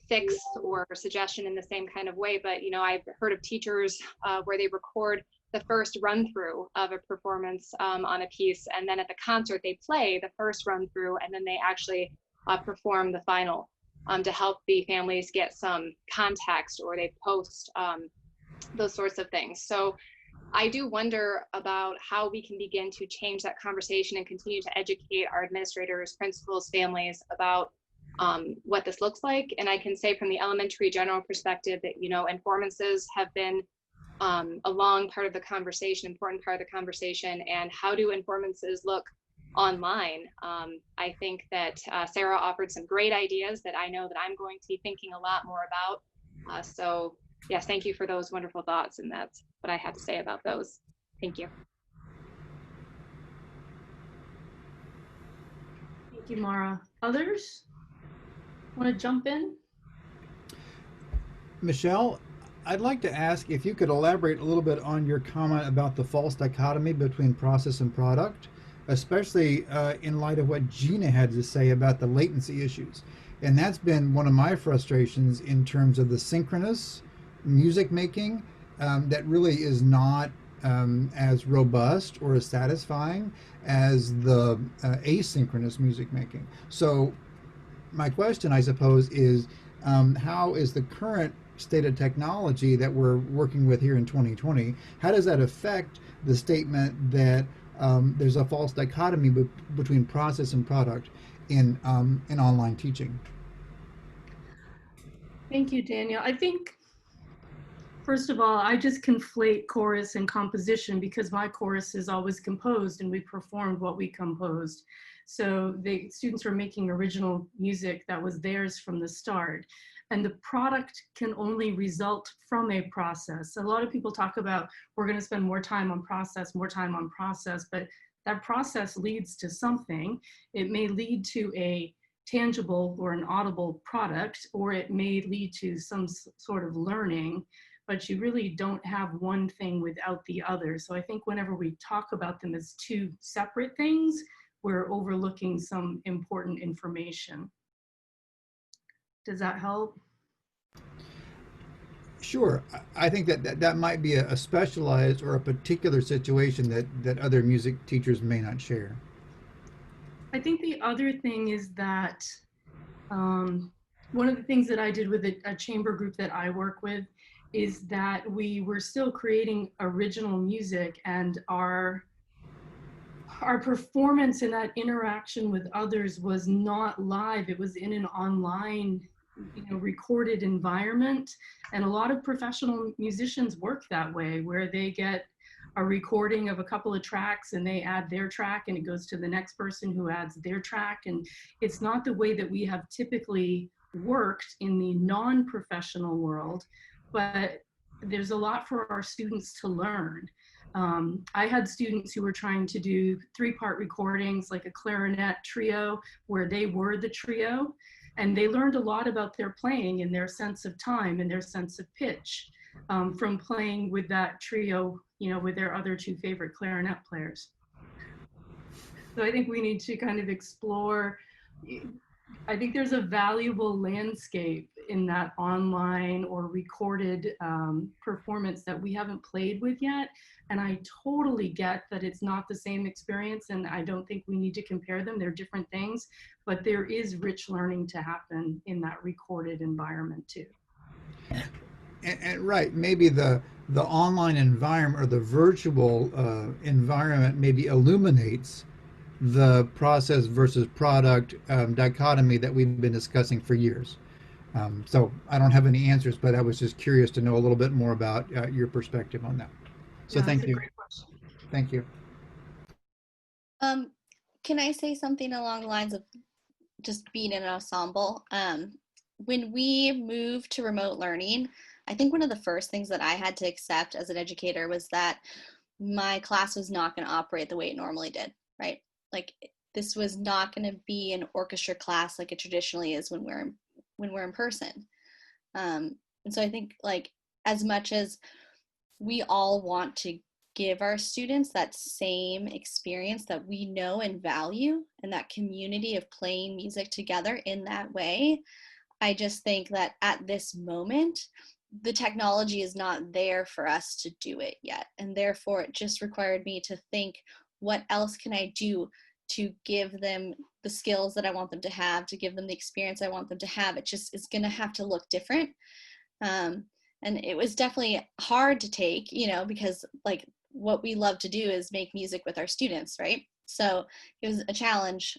fix or suggestion in the same kind of way, but you know, I've heard of teachers where they record the first run through of a performance on a piece, and then at the concert they play the first run through, and then they actually perform the final to help the families get some context, or they post those sorts of things. So I do wonder about how we can begin to change that conversation and continue to educate our administrators, principals, families about what this looks like. And I can say from the elementary general perspective that, you know, informances have been a long part of the conversation, important part of the conversation. And how do informances look online? I think that Sarah offered some great ideas that I know that I'm going to be thinking a lot more about. So yes, thank you for those wonderful thoughts. And that's what I have to say about those. Thank you. Thank you, Maura. Others want to jump in? Michelle, I'd like to ask if you could elaborate a little bit on your comment about the false dichotomy between process and product, especially in light of what Gina had to say about the latency issues. And that's been one of my frustrations in terms of the synchronous music making that really is not as robust or as satisfying as the asynchronous music making. So my question, I suppose, is how is the current state of technology that we're working with here in 2020, how does that affect the statement that there's a false dichotomy between process and product in online teaching? Thank you, Daniel. I think, first of all, I just conflate chorus and composition because my chorus is always composed and we performed what we composed. So the students were making original music that was theirs from the start. And the product can only result from a process. A lot of people talk about, we're going to spend more time on process, but that process leads to something. It may lead to a tangible or an audible product, or it may lead to some sort of learning, but you really don't have one thing without the other. So I think whenever we talk about them as two separate things, we're overlooking some important information. Does that help? Sure. I think that might be a specialized or a particular situation that other music teachers may not share. I think the other thing is that one of the things that I did with a chamber group that I work with is that we were still creating original music, and our performance in that interaction with others was not live. It was in an online, recorded environment. And a lot of professional musicians work that way, where they get a recording of a couple of tracks and they add their track and it goes to the next person who adds their track. And it's not the way that we have typically worked in the non-professional world, but there's a lot for our students to learn. I had students who were trying to do 3-part recordings, like a clarinet trio, where they were the trio, and they learned a lot about their playing and their sense of time and their sense of pitch from playing with that trio, with their other 2 favorite clarinet players. So I think we need to kind of explore. I think there's a valuable landscape in that online or recorded performance that we haven't played with yet. And I totally get that it's not the same experience, and I don't think we need to compare them. They're different things, but there is rich learning to happen in that recorded environment too. And right, maybe the online environment or the virtual environment maybe illuminates the process versus product dichotomy that we've been discussing for years. So I don't have any answers, but I was just curious to know a little bit more about your perspective on that. So Yeah, thank you. great question. Thank you. Can I say something along the lines of just being in an ensemble? When we moved to remote learning, I think one of the first things that I had to accept as an educator was that my class was not going to operate the way it normally did, right? Like, this was not going to be an orchestra class like it traditionally is when we're in person. And so I think, like, as much as we all want to give our students that same experience that we know and value, and that community of playing music together in that way, I just think that at this moment, the technology is not there for us to do it yet. And therefore, it just required me to think, what else can I do to give them the skills that I want them to have, to give them the experience I want them to have? It just is going to have to look different. And it was definitely hard to take, because, like, what we love to do is make music with our students, right? So it was a challenge.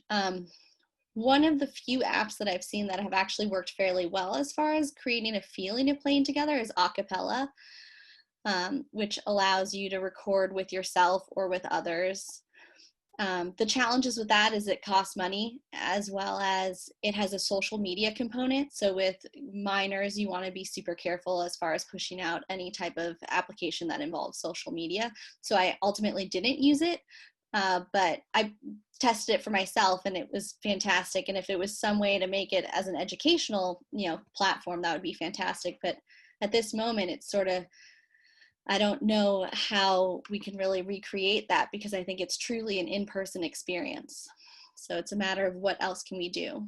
One of the few apps that I've seen that have actually worked fairly well as far as creating a feeling of playing together is a cappella, which allows you to record with yourself or with others. The challenges with that is it costs money, as well as it has a social media component. So with minors, you want to be super careful as far as pushing out any type of application that involves social media. So I ultimately didn't use it, but I tested it for myself and it was fantastic. And if it was some way to make it as an educational, platform, that would be fantastic. But at this moment, it's sort of, I don't know how we can really recreate that, because I think it's truly an in-person experience. So it's a matter of what else can we do.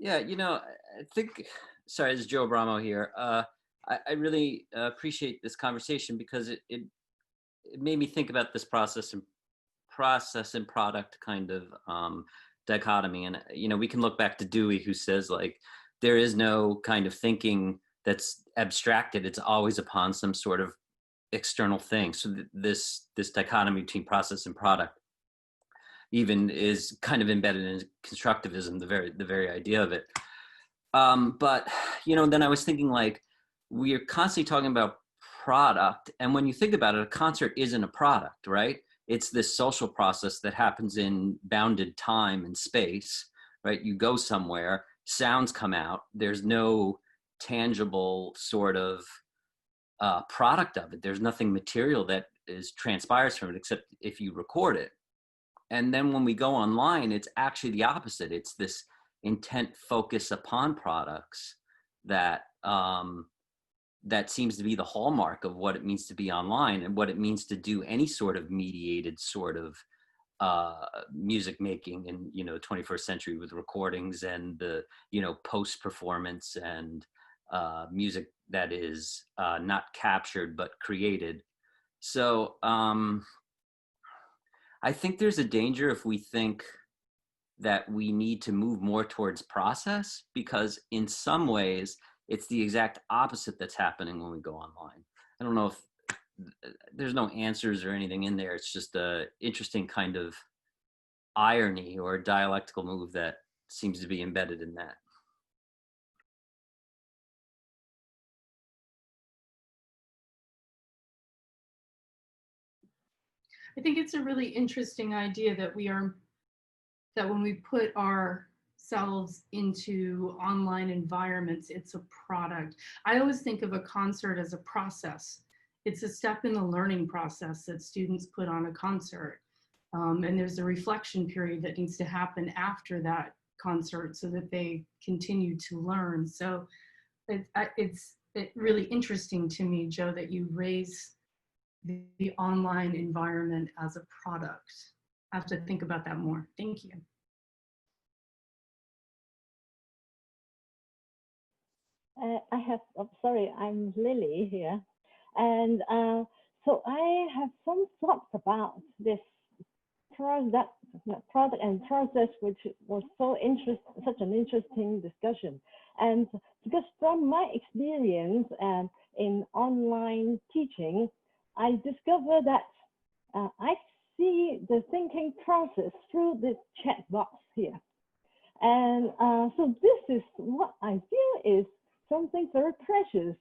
Yeah, I think, sorry, this is Joe Abramo here. I really appreciate this conversation because it made me think about this process and product kind of dichotomy. And, we can look back to Dewey, who says, like, there is no kind of thinking that's abstracted. It's always upon some sort of external thing. So this dichotomy between process and product even is kind of embedded in constructivism, the very idea of it. But then I was thinking, like, we are constantly talking about product, and when you think about it, a concert isn't a product, right? It's this social process that happens in bounded time and space, right? You go somewhere, sounds come out. There's no tangible sort of product of it. There's nothing material that transpires from it, except if you record it. And then when we go online, it's actually the opposite. It's this intent focus upon products that that seems to be the hallmark of what it means to be online and what it means to do any sort of mediated sort of music making in 21st century, with recordings and the post performance and music that is not captured but created. So I think there's a danger if we think that we need to move more towards process, because in some ways it's the exact opposite that's happening when we go online. I don't know if there's no answers or anything in there. It's just a interesting kind of irony or dialectical move that seems to be embedded in that. I think it's a really interesting idea that when we put ourselves into online environments, it's a product. I always think of a concert as a process. It's a step in the learning process that students put on a concert. And there's a reflection period that needs to happen after that concert so that they continue to learn. So it's really interesting to me, Joe, that you raise the online environment as a product. I have to think about that more. Thank you. I'm Lily here. And so I have some thoughts about this product and process, which was such an interesting discussion. And because from my experience in online teaching, I discovered that I see the thinking process through this chat box here. And so this is what I feel is something very precious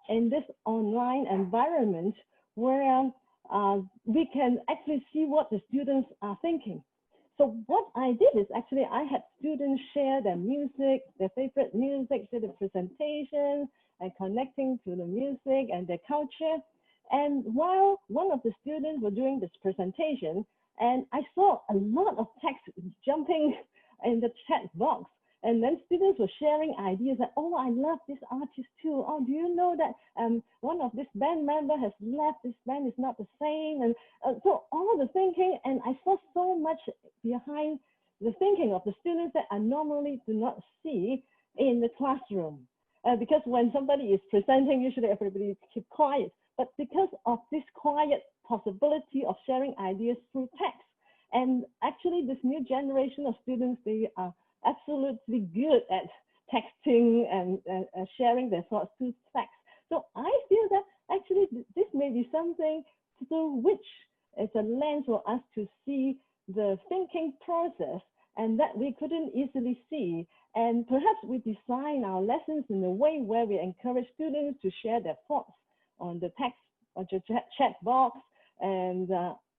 in this online environment, where we can actually see what the students are thinking. So what I did is actually I had students share their music, their favorite music, share the presentation and connecting to the music and their culture. And while one of the students were doing this presentation, and I saw a lot of text jumping in the chat box, and then students were sharing ideas that, oh, I love this artist too. Oh, do you know that one of this band member has left, this band is not the same. And so all the thinking, and I saw so much behind the thinking of the students that I normally do not see in the classroom. Because when somebody is presenting, usually everybody keep quiet. But because of this quiet possibility of sharing ideas through text, and actually this new generation of students, they are absolutely good at texting and sharing their thoughts through text. So I feel that actually this may be something through which is a lens for us to see the thinking process, and that we couldn't easily see. And perhaps we design our lessons in a way where we encourage students to share their thoughts on the text or the chat box. And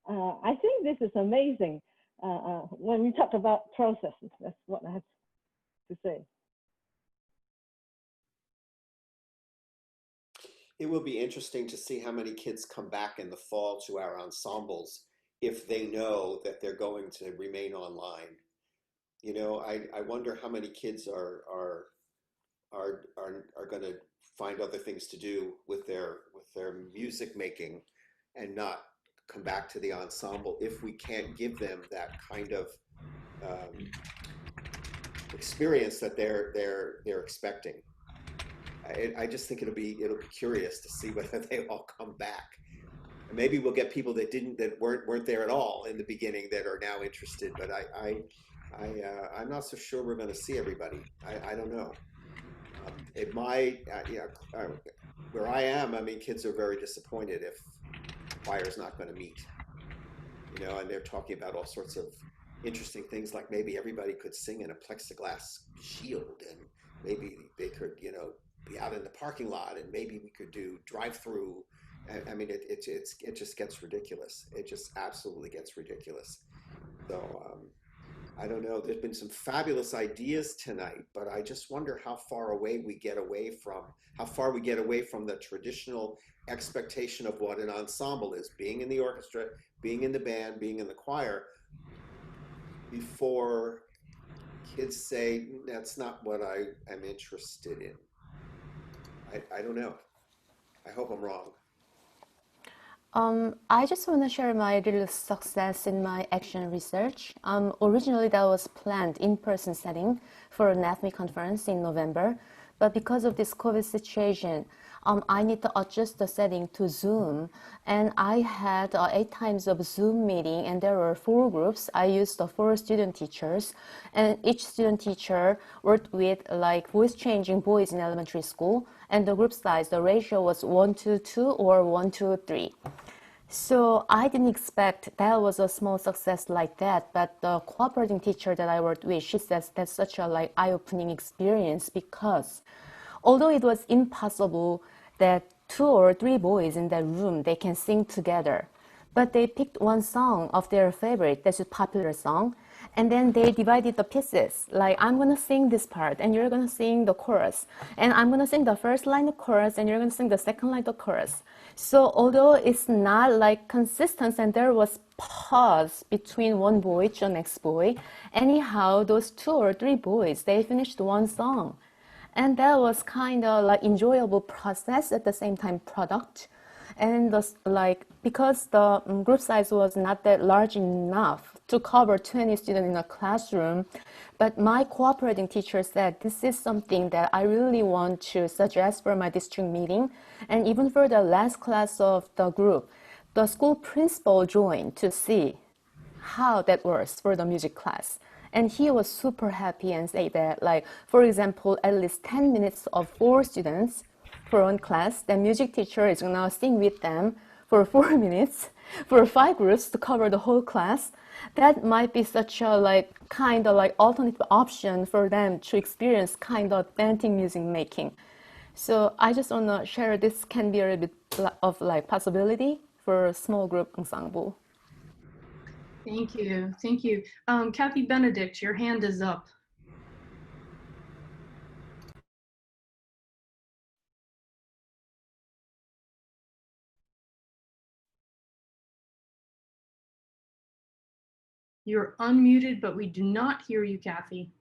I think this is amazing. When we talk about processes, that's what I have to say. It will be interesting to see how many kids come back in the fall to our ensembles if they know that they're going to remain online. You know, I wonder how many kids are going to find other things to do with their music making and not come back to the ensemble if we can't give them that kind of experience that they're expecting. I just think it'll be curious to see whether they all come back. And maybe we'll get people that weren't there at all in the beginning that are now interested. But I'm not so sure we're going to see everybody. I don't know. It might, where I am, I mean, kids are very disappointed if choir's not going to meet, and they're talking about all sorts of interesting things, like maybe everybody could sing in a plexiglass shield, and maybe they could, be out in the parking lot, and maybe we could do drive-through. I mean, it just gets ridiculous. It just absolutely gets ridiculous. So I don't know. There's been some fabulous ideas tonight, but I just wonder how far we get away from the traditional expectation of what an ensemble is, being in the orchestra, being in the band, being in the choir, before kids say, that's not what I am interested in. I don't know. I hope I'm wrong. I just want to share my little success in my action research. Originally, that was planned in-person setting for a NAFME conference in November, but because of this COVID situation, I need to adjust the setting to Zoom, and I had 8 times of Zoom meeting, and there were 4 groups. I used the 4 student teachers, and each student teacher worked with like voice-changing boys in elementary school, and the group size, the ratio was 1:2 or 1:3. So I didn't expect that was a small success like that, but the cooperating teacher that I worked with, she says that's such a like eye-opening experience, because although it was impossible that 2 or 3 boys in that room, they can sing together, but they picked one song of their favorite, that's a popular song, and then they divided the pieces. Like, I'm gonna sing this part, and you're gonna sing the chorus, and I'm gonna sing the first line of chorus, and you're gonna sing the second line of chorus. So although it's not like consistent, and there was pause between one boy to the next boy, anyhow, those 2 or 3 boys, they finished one song. And that was kind of like enjoyable process, at the same time product. And because the group size was not that large enough to cover 20 students in a classroom, but my cooperating teacher said, this is something that I really want to suggest for my district meeting. And even for the last class of the group, the school principal joined to see how that works for the music class. And he was super happy and said that, like, for example, at least 10 minutes of 4 students for one class, the music teacher is gonna sing with them for 4 minutes for 5 groups to cover the whole class. That might be such a like kind of like alternative option for them to experience kind of authentic music making. So I just wanna share this can be a little bit of like possibility for a small group ensemble. Thank you. Thank you. Kathy Benedict, your hand is up. You're unmuted, but we do not hear you, Kathy.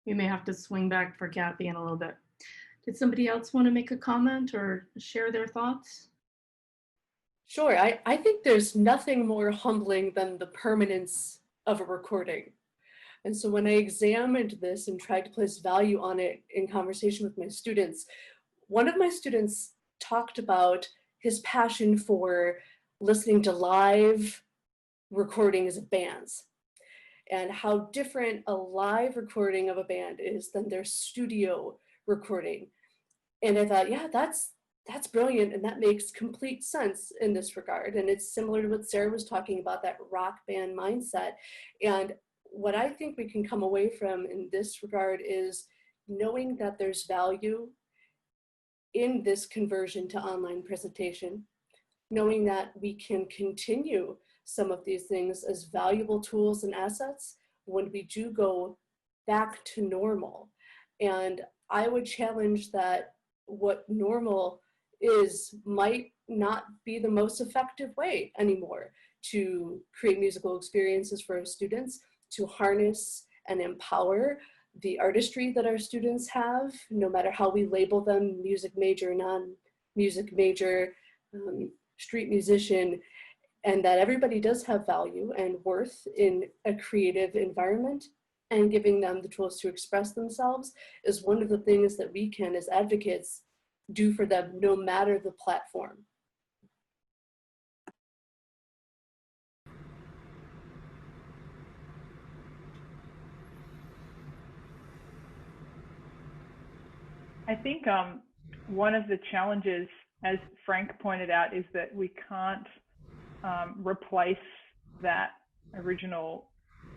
We may have to swing back for Kathy in a little bit. Did somebody else want to make a comment or share their thoughts? Sure, I think there's nothing more humbling than the permanence of a recording. And so when I examined this and tried to place value on it in conversation with my students, one of my students talked about his passion for listening to live recordings of bands, and how different a live recording of a band is than their studio recording. And I thought, yeah, that's brilliant, and that makes complete sense in this regard. And it's similar to what Sarah was talking about, that rock band mindset. And what I think we can come away from in this regard is knowing that there's value in this conversion to online presentation, knowing that we can continue some of these things as valuable tools and assets when we do go back to normal. And I would challenge that what normal is might not be the most effective way anymore to create musical experiences for our students, to harness and empower the artistry that our students have, no matter how we label them, music major, non-music major, street musician, and that everybody does have value and worth in a creative environment, and giving them the tools to express themselves is one of the things that we can, as advocates, do for them no matter the platform. I think one of the challenges, as Frank pointed out, is that we can't replace that original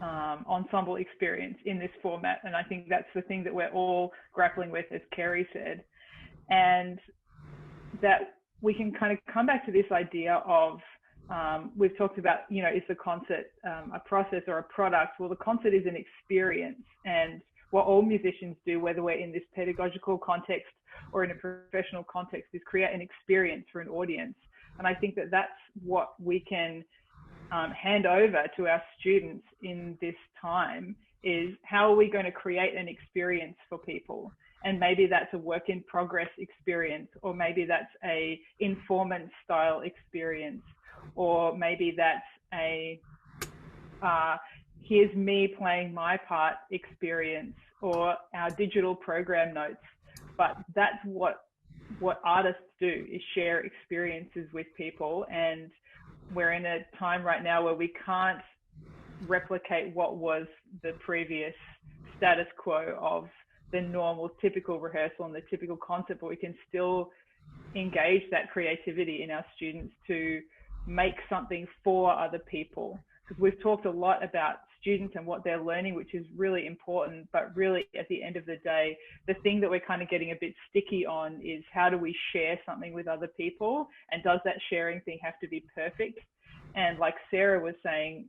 ensemble experience in this format. And I think that's the thing that we're all grappling with, as Kerry said. And that we can kind of come back to this idea of, we've talked about, you know, is the concert a process or a product? Well, the concert is an experience. And what all musicians do, whether we're in this pedagogical context or in a professional context, is create an experience for an audience. And I think that that's what we can hand over to our students in this time, is how are we going to create an experience for people? And maybe that's a work in progress experience, or maybe that's a informant style experience, or maybe that's a here's me playing my part experience, or our digital program notes. But that's what artists do, is share experiences with people. And we're in a time right now where we can't replicate what was the previous status quo of the normal typical rehearsal and the typical concert, but we can still engage that creativity in our students to make something for other people. Because we've talked a lot about students and what they're learning, which is really important, but really at the end of the day, the thing that we're kind of getting a bit sticky on is how do we share something with other people, and does that sharing thing have to be perfect? And like Sarah was saying,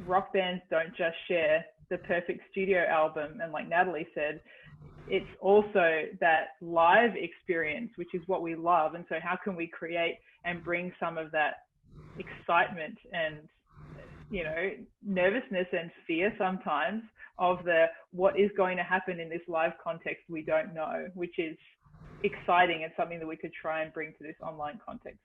rock bands don't just share the perfect studio album, and like Natalie said, it's also that live experience, which is what we love. And so how can we create and bring some of that excitement and, you know, nervousness and fear sometimes of the what is going to happen in this live context we don't know, which is exciting and something that we could try and bring to this online context.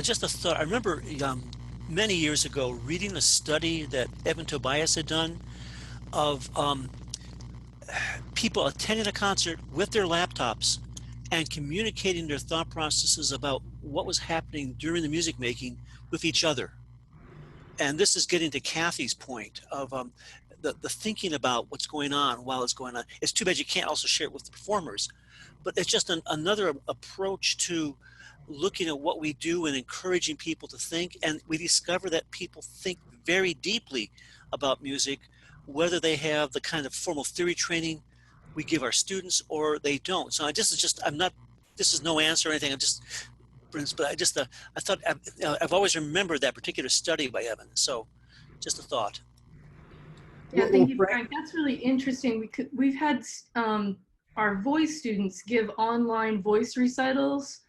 Just a thought. I remember many years ago reading a study that Evan Tobias had done of people attending a concert with their laptops and communicating their thought processes about what was happening during the music making with each other. And this is getting to Kathy's point of the thinking about what's going on while it's going on. It's too bad you can't also share it with the performers, but it's just another approach to looking at what we do and encouraging people to think. And we discover that people think very deeply about music, whether they have the kind of formal theory training we give our students or they don't. So this is no answer or anything. But I thought I've always remembered that particular study by Evan. So just a thought. Yeah, thank you, Frank. That's really interesting. We've had our voice students give online voice recitals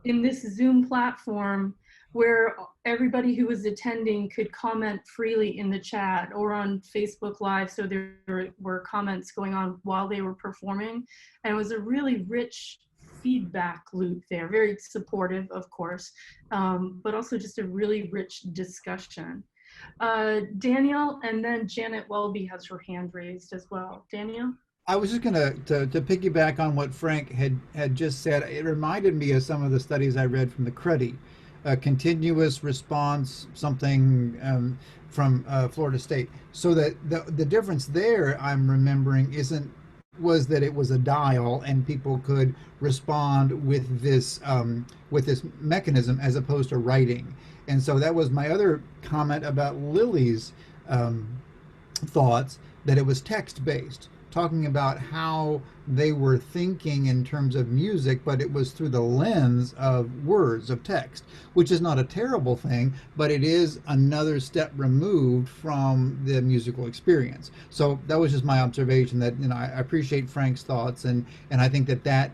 in this Zoom platform where everybody who was attending could comment freely in the chat or on Facebook Live. So there were comments going on while they were performing. And it was a really rich feedback loop there, very supportive, of course, but also just a really rich discussion. Danielle, and then Janet Welby has her hand raised as well. Danielle? I was just going to piggyback on what Frank had just said. It reminded me of some of the studies I read from the CRUDI, continuous response, something from Florida State. So that the difference there, I'm remembering, was that it was a dial and people could respond with this mechanism as opposed to writing. And so that was my other comment about Lily's thoughts, that it was text-based, talking about how they were thinking in terms of music, but it was through the lens of words, of text, which is not a terrible thing, but it is another step removed from the musical experience. So that was just my observation, that, you know, I appreciate Frank's thoughts, and I think that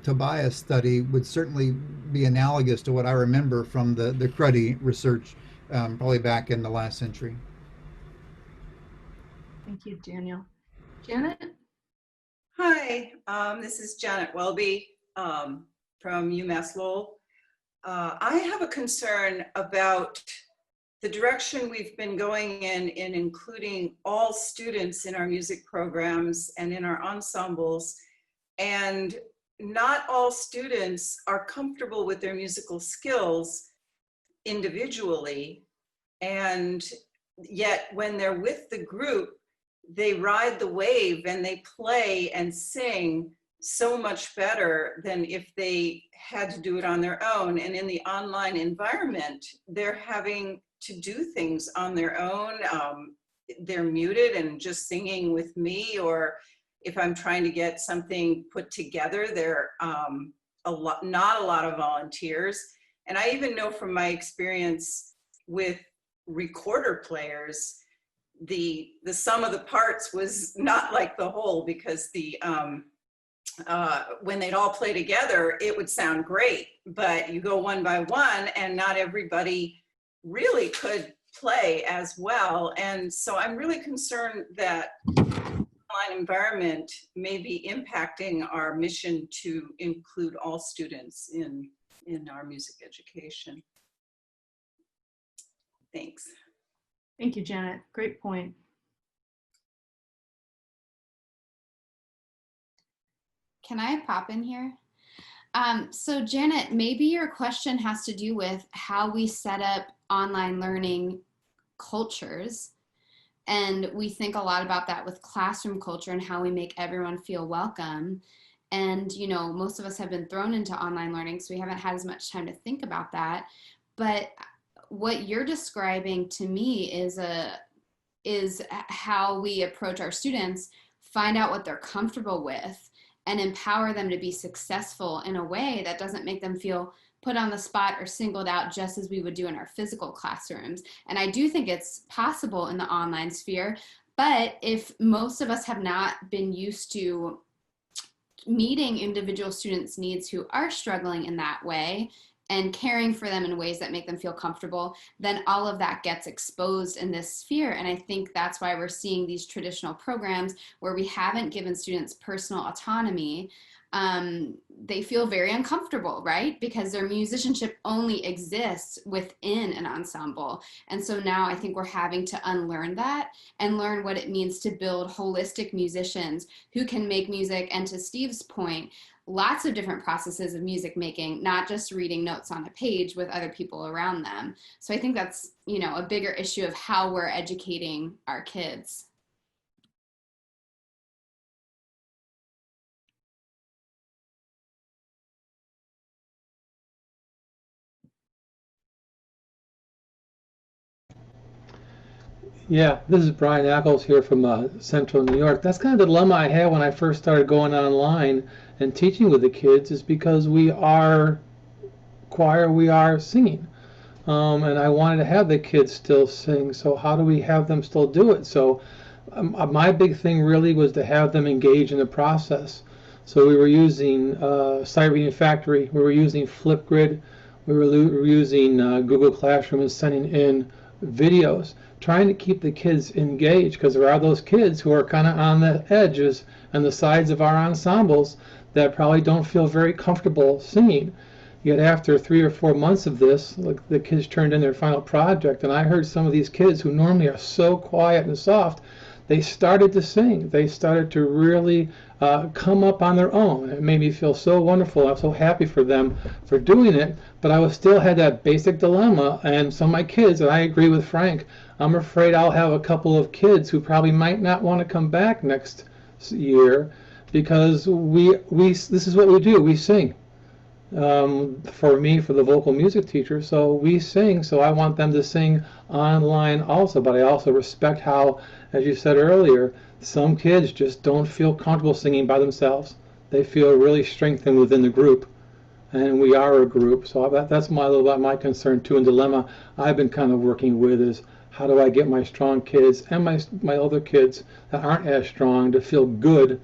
Tobias study would certainly be analogous to what I remember from the CRUDI research probably back in the last century. Thank you, Daniel. Janet? Hi, this is Janet Welby from UMass Lowell. I have a concern about the direction we've been going in including all students in our music programs and in our ensembles. And not all students are comfortable with their musical skills individually. And yet when they're with the group, they ride the wave and they play and sing so much better than if they had to do it on their own. And in the online environment, they're having to do things on their own. They're muted and just singing with me, or if I'm trying to get something put together, there are not a lot of volunteers. And I even know from my experience with recorder players, the sum of the parts was not like the whole, because when they'd all play together, it would sound great, but you go one by one and not everybody really could play as well. And so I'm really concerned that the online environment may be impacting our mission to include all students in our music education. Thanks. Thank you, Janet. Great point. Can I pop in here? So Janet, maybe your question has to do with how we set up online learning cultures. And we think a lot about that with classroom culture and how we make everyone feel welcome. And, you know, most of us have been thrown into online learning, so we haven't had as much time to think about that. But what you're describing to me is how we approach our students, find out what they're comfortable with, and empower them to be successful in a way that doesn't make them feel put on the spot or singled out, just as we would do in our physical classrooms. And I do think it's possible in the online sphere, but if most of us have not been used to meeting individual students' needs who are struggling in that way and caring for them in ways that make them feel comfortable, then all of that gets exposed in this sphere. And I think that's why we're seeing these traditional programs where we haven't given students personal autonomy. They feel very uncomfortable, right? Because their musicianship only exists within an ensemble. And so now I think we're having to unlearn that and learn what it means to build holistic musicians who can make music. And to Steve's point, lots of different processes of music making, not just reading notes on a page with other people around them. So I think that's, you know, a bigger issue of how we're educating our kids. Yeah, this is Brian Ackles here from Central New York. That's kind of the dilemma I had when I first started going online and teaching with the kids, is because we are choir, we are singing. And I wanted to have the kids still sing, so how do we have them still do it? So my big thing really was to have them engage in the process. So we were using Sight Reading Factory, we were using Flipgrid, we were using Google Classroom and sending in videos, trying to keep the kids engaged, because there are those kids who are kind of on the edges and the sides of our ensembles that probably don't feel very comfortable singing. Yet after 3 or 4 months of this, like, the kids turned in their final project, and I heard some of these kids who normally are so quiet and soft, they started to sing. They started to really come up on their own. It made me feel so wonderful. I'm so happy for them for doing it, but I still had that basic dilemma. And some of my kids, and I agree with Frank, I'm afraid I'll have a couple of kids who probably might not want to come back next year, because this is what we do. We sing. For me, for the vocal music teacher, so we sing, so I want them to sing online also, but I also respect how, as you said earlier, some kids just don't feel comfortable singing by themselves. They feel really strengthened within the group, and we are a group. So that's my concern too, and dilemma I've been kind of working with is, how do I get my strong kids and my other kids that aren't as strong to feel good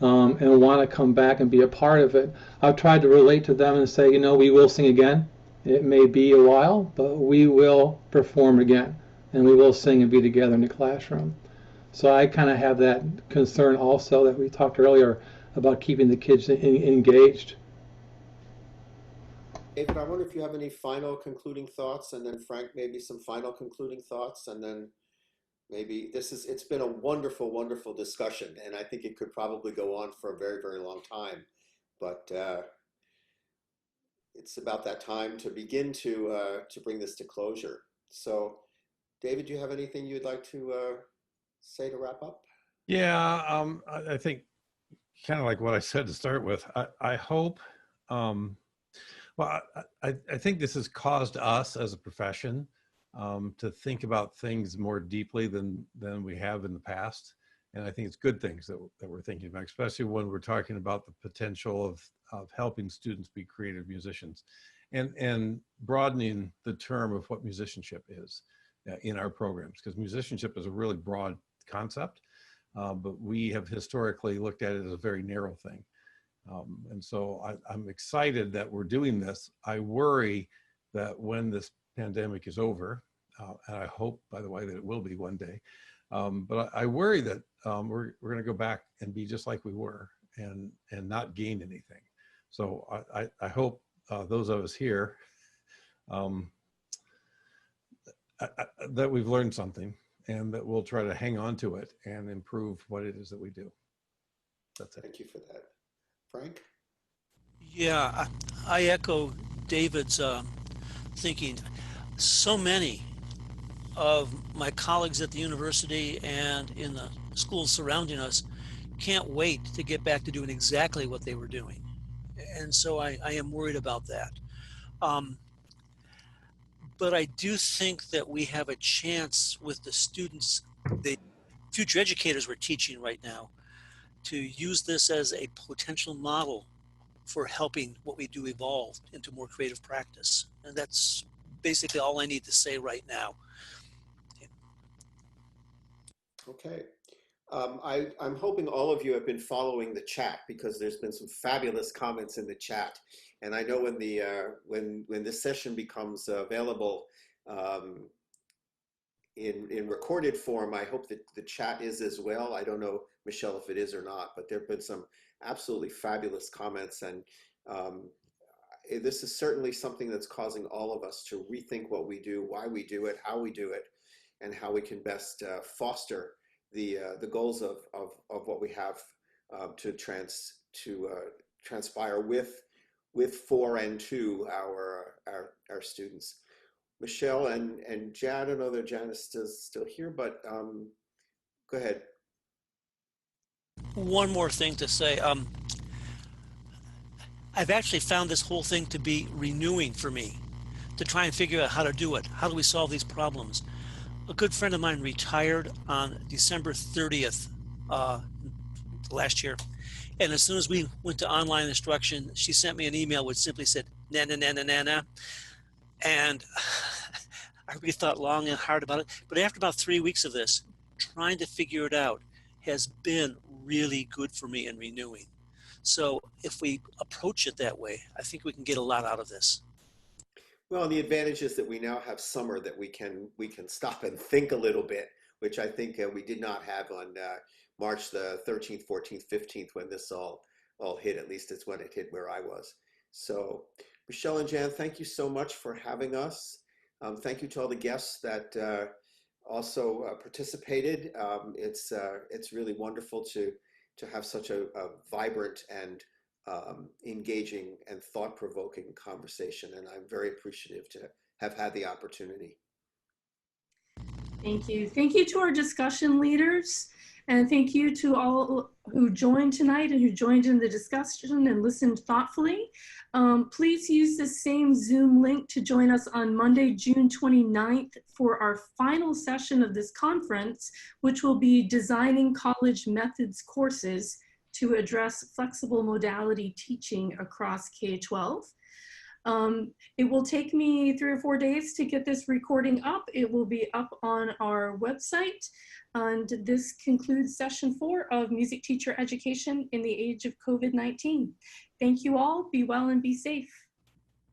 and want to come back and be a part of it. I've tried to relate to them and say, you know, we will sing again. It may be a while, but we will perform again, and we will sing and be together in the classroom. So I kind of have that concern also that we talked earlier about keeping the kids engaged. David, I wonder if you have any final concluding thoughts, and then Frank, maybe some final concluding thoughts, and then maybe it's been a wonderful, wonderful discussion, and I think it could probably go on for a very, very long time, but it's about that time to begin to bring this to closure. So, David, do you have anything you'd like to say to wrap up? Yeah, I think kind of like what I said to start with. I hope. Well, I think this has caused us as a profession to think about things more deeply than we have in the past. And I think it's good things that we're thinking about, especially when we're talking about the potential of helping students be creative musicians and broadening the term of what musicianship is in our programs, because musicianship is a really broad concept, but we have historically looked at it as a very narrow thing. And so I'm excited that we're doing this. I worry that when this pandemic is over, and I hope, by the way, that it will be one day, but I worry that we're going to go back and be just like we were and not gain anything. So I hope those of us here that we've learned something and that we'll try to hang on to it and improve what it is that we do. That's it. Thank you for that. Frank? Yeah, I echo David's thinking. So many of my colleagues at the university and in the schools surrounding us can't wait to get back to doing exactly what they were doing. And so I am worried about that. But I do think that we have a chance with the students, the future educators we're teaching right now, to use this as a potential model for helping what we do evolve into more creative practice. And that's basically all I need to say right now. Okay. I'm hoping all of you have been following the chat, because there's been some fabulous comments in the chat. And I know when when this session becomes available in recorded form, I hope that the chat is as well. I don't know, Michelle, if it is or not, but there have been some absolutely fabulous comments. And this is certainly something that's causing all of us to rethink what we do, why we do it, how we do it, and how we can best foster the goals of what we have to transpire with, for, and to our students. Michelle and Jan, I don't know that Jan is still here, but go ahead. One more thing to say. I've actually found this whole thing to be renewing for me, to try and figure out how to do it. How do we solve these problems? A good friend of mine retired on December 30th last year. And as soon as we went to online instruction, she sent me an email which simply said, na, na, na, na, na, na. And I really thought long and hard about it. But after about 3 weeks of this, trying to figure it out has been really good for me and renewing. So if we approach it that way, I think we can get a lot out of this. Well, the advantage is that we now have summer that we can stop and think a little bit, which I think we did not have on March the 13th, 14th, 15th, when this all hit. At least it's when it hit where I was. So Michelle and Jan, thank you so much for having us. Thank you to all the guests that also participated. It's really wonderful to have such a vibrant and engaging and thought-provoking conversation, and I'm very appreciative to have had the opportunity. Thank you. Thank you to our discussion leaders, and thank you to all who joined tonight and who joined in the discussion and listened thoughtfully. Please use the same Zoom link to join us on Monday, June 29th for our final session of this conference, which will be Designing College Methods Courses to address flexible modality teaching across K-12. It will take me 3 or 4 days to get this recording up. It will be up on our website. And this concludes session 4 of Music Teacher Education in the Age of COVID-19. Thank you all. Be well and be safe.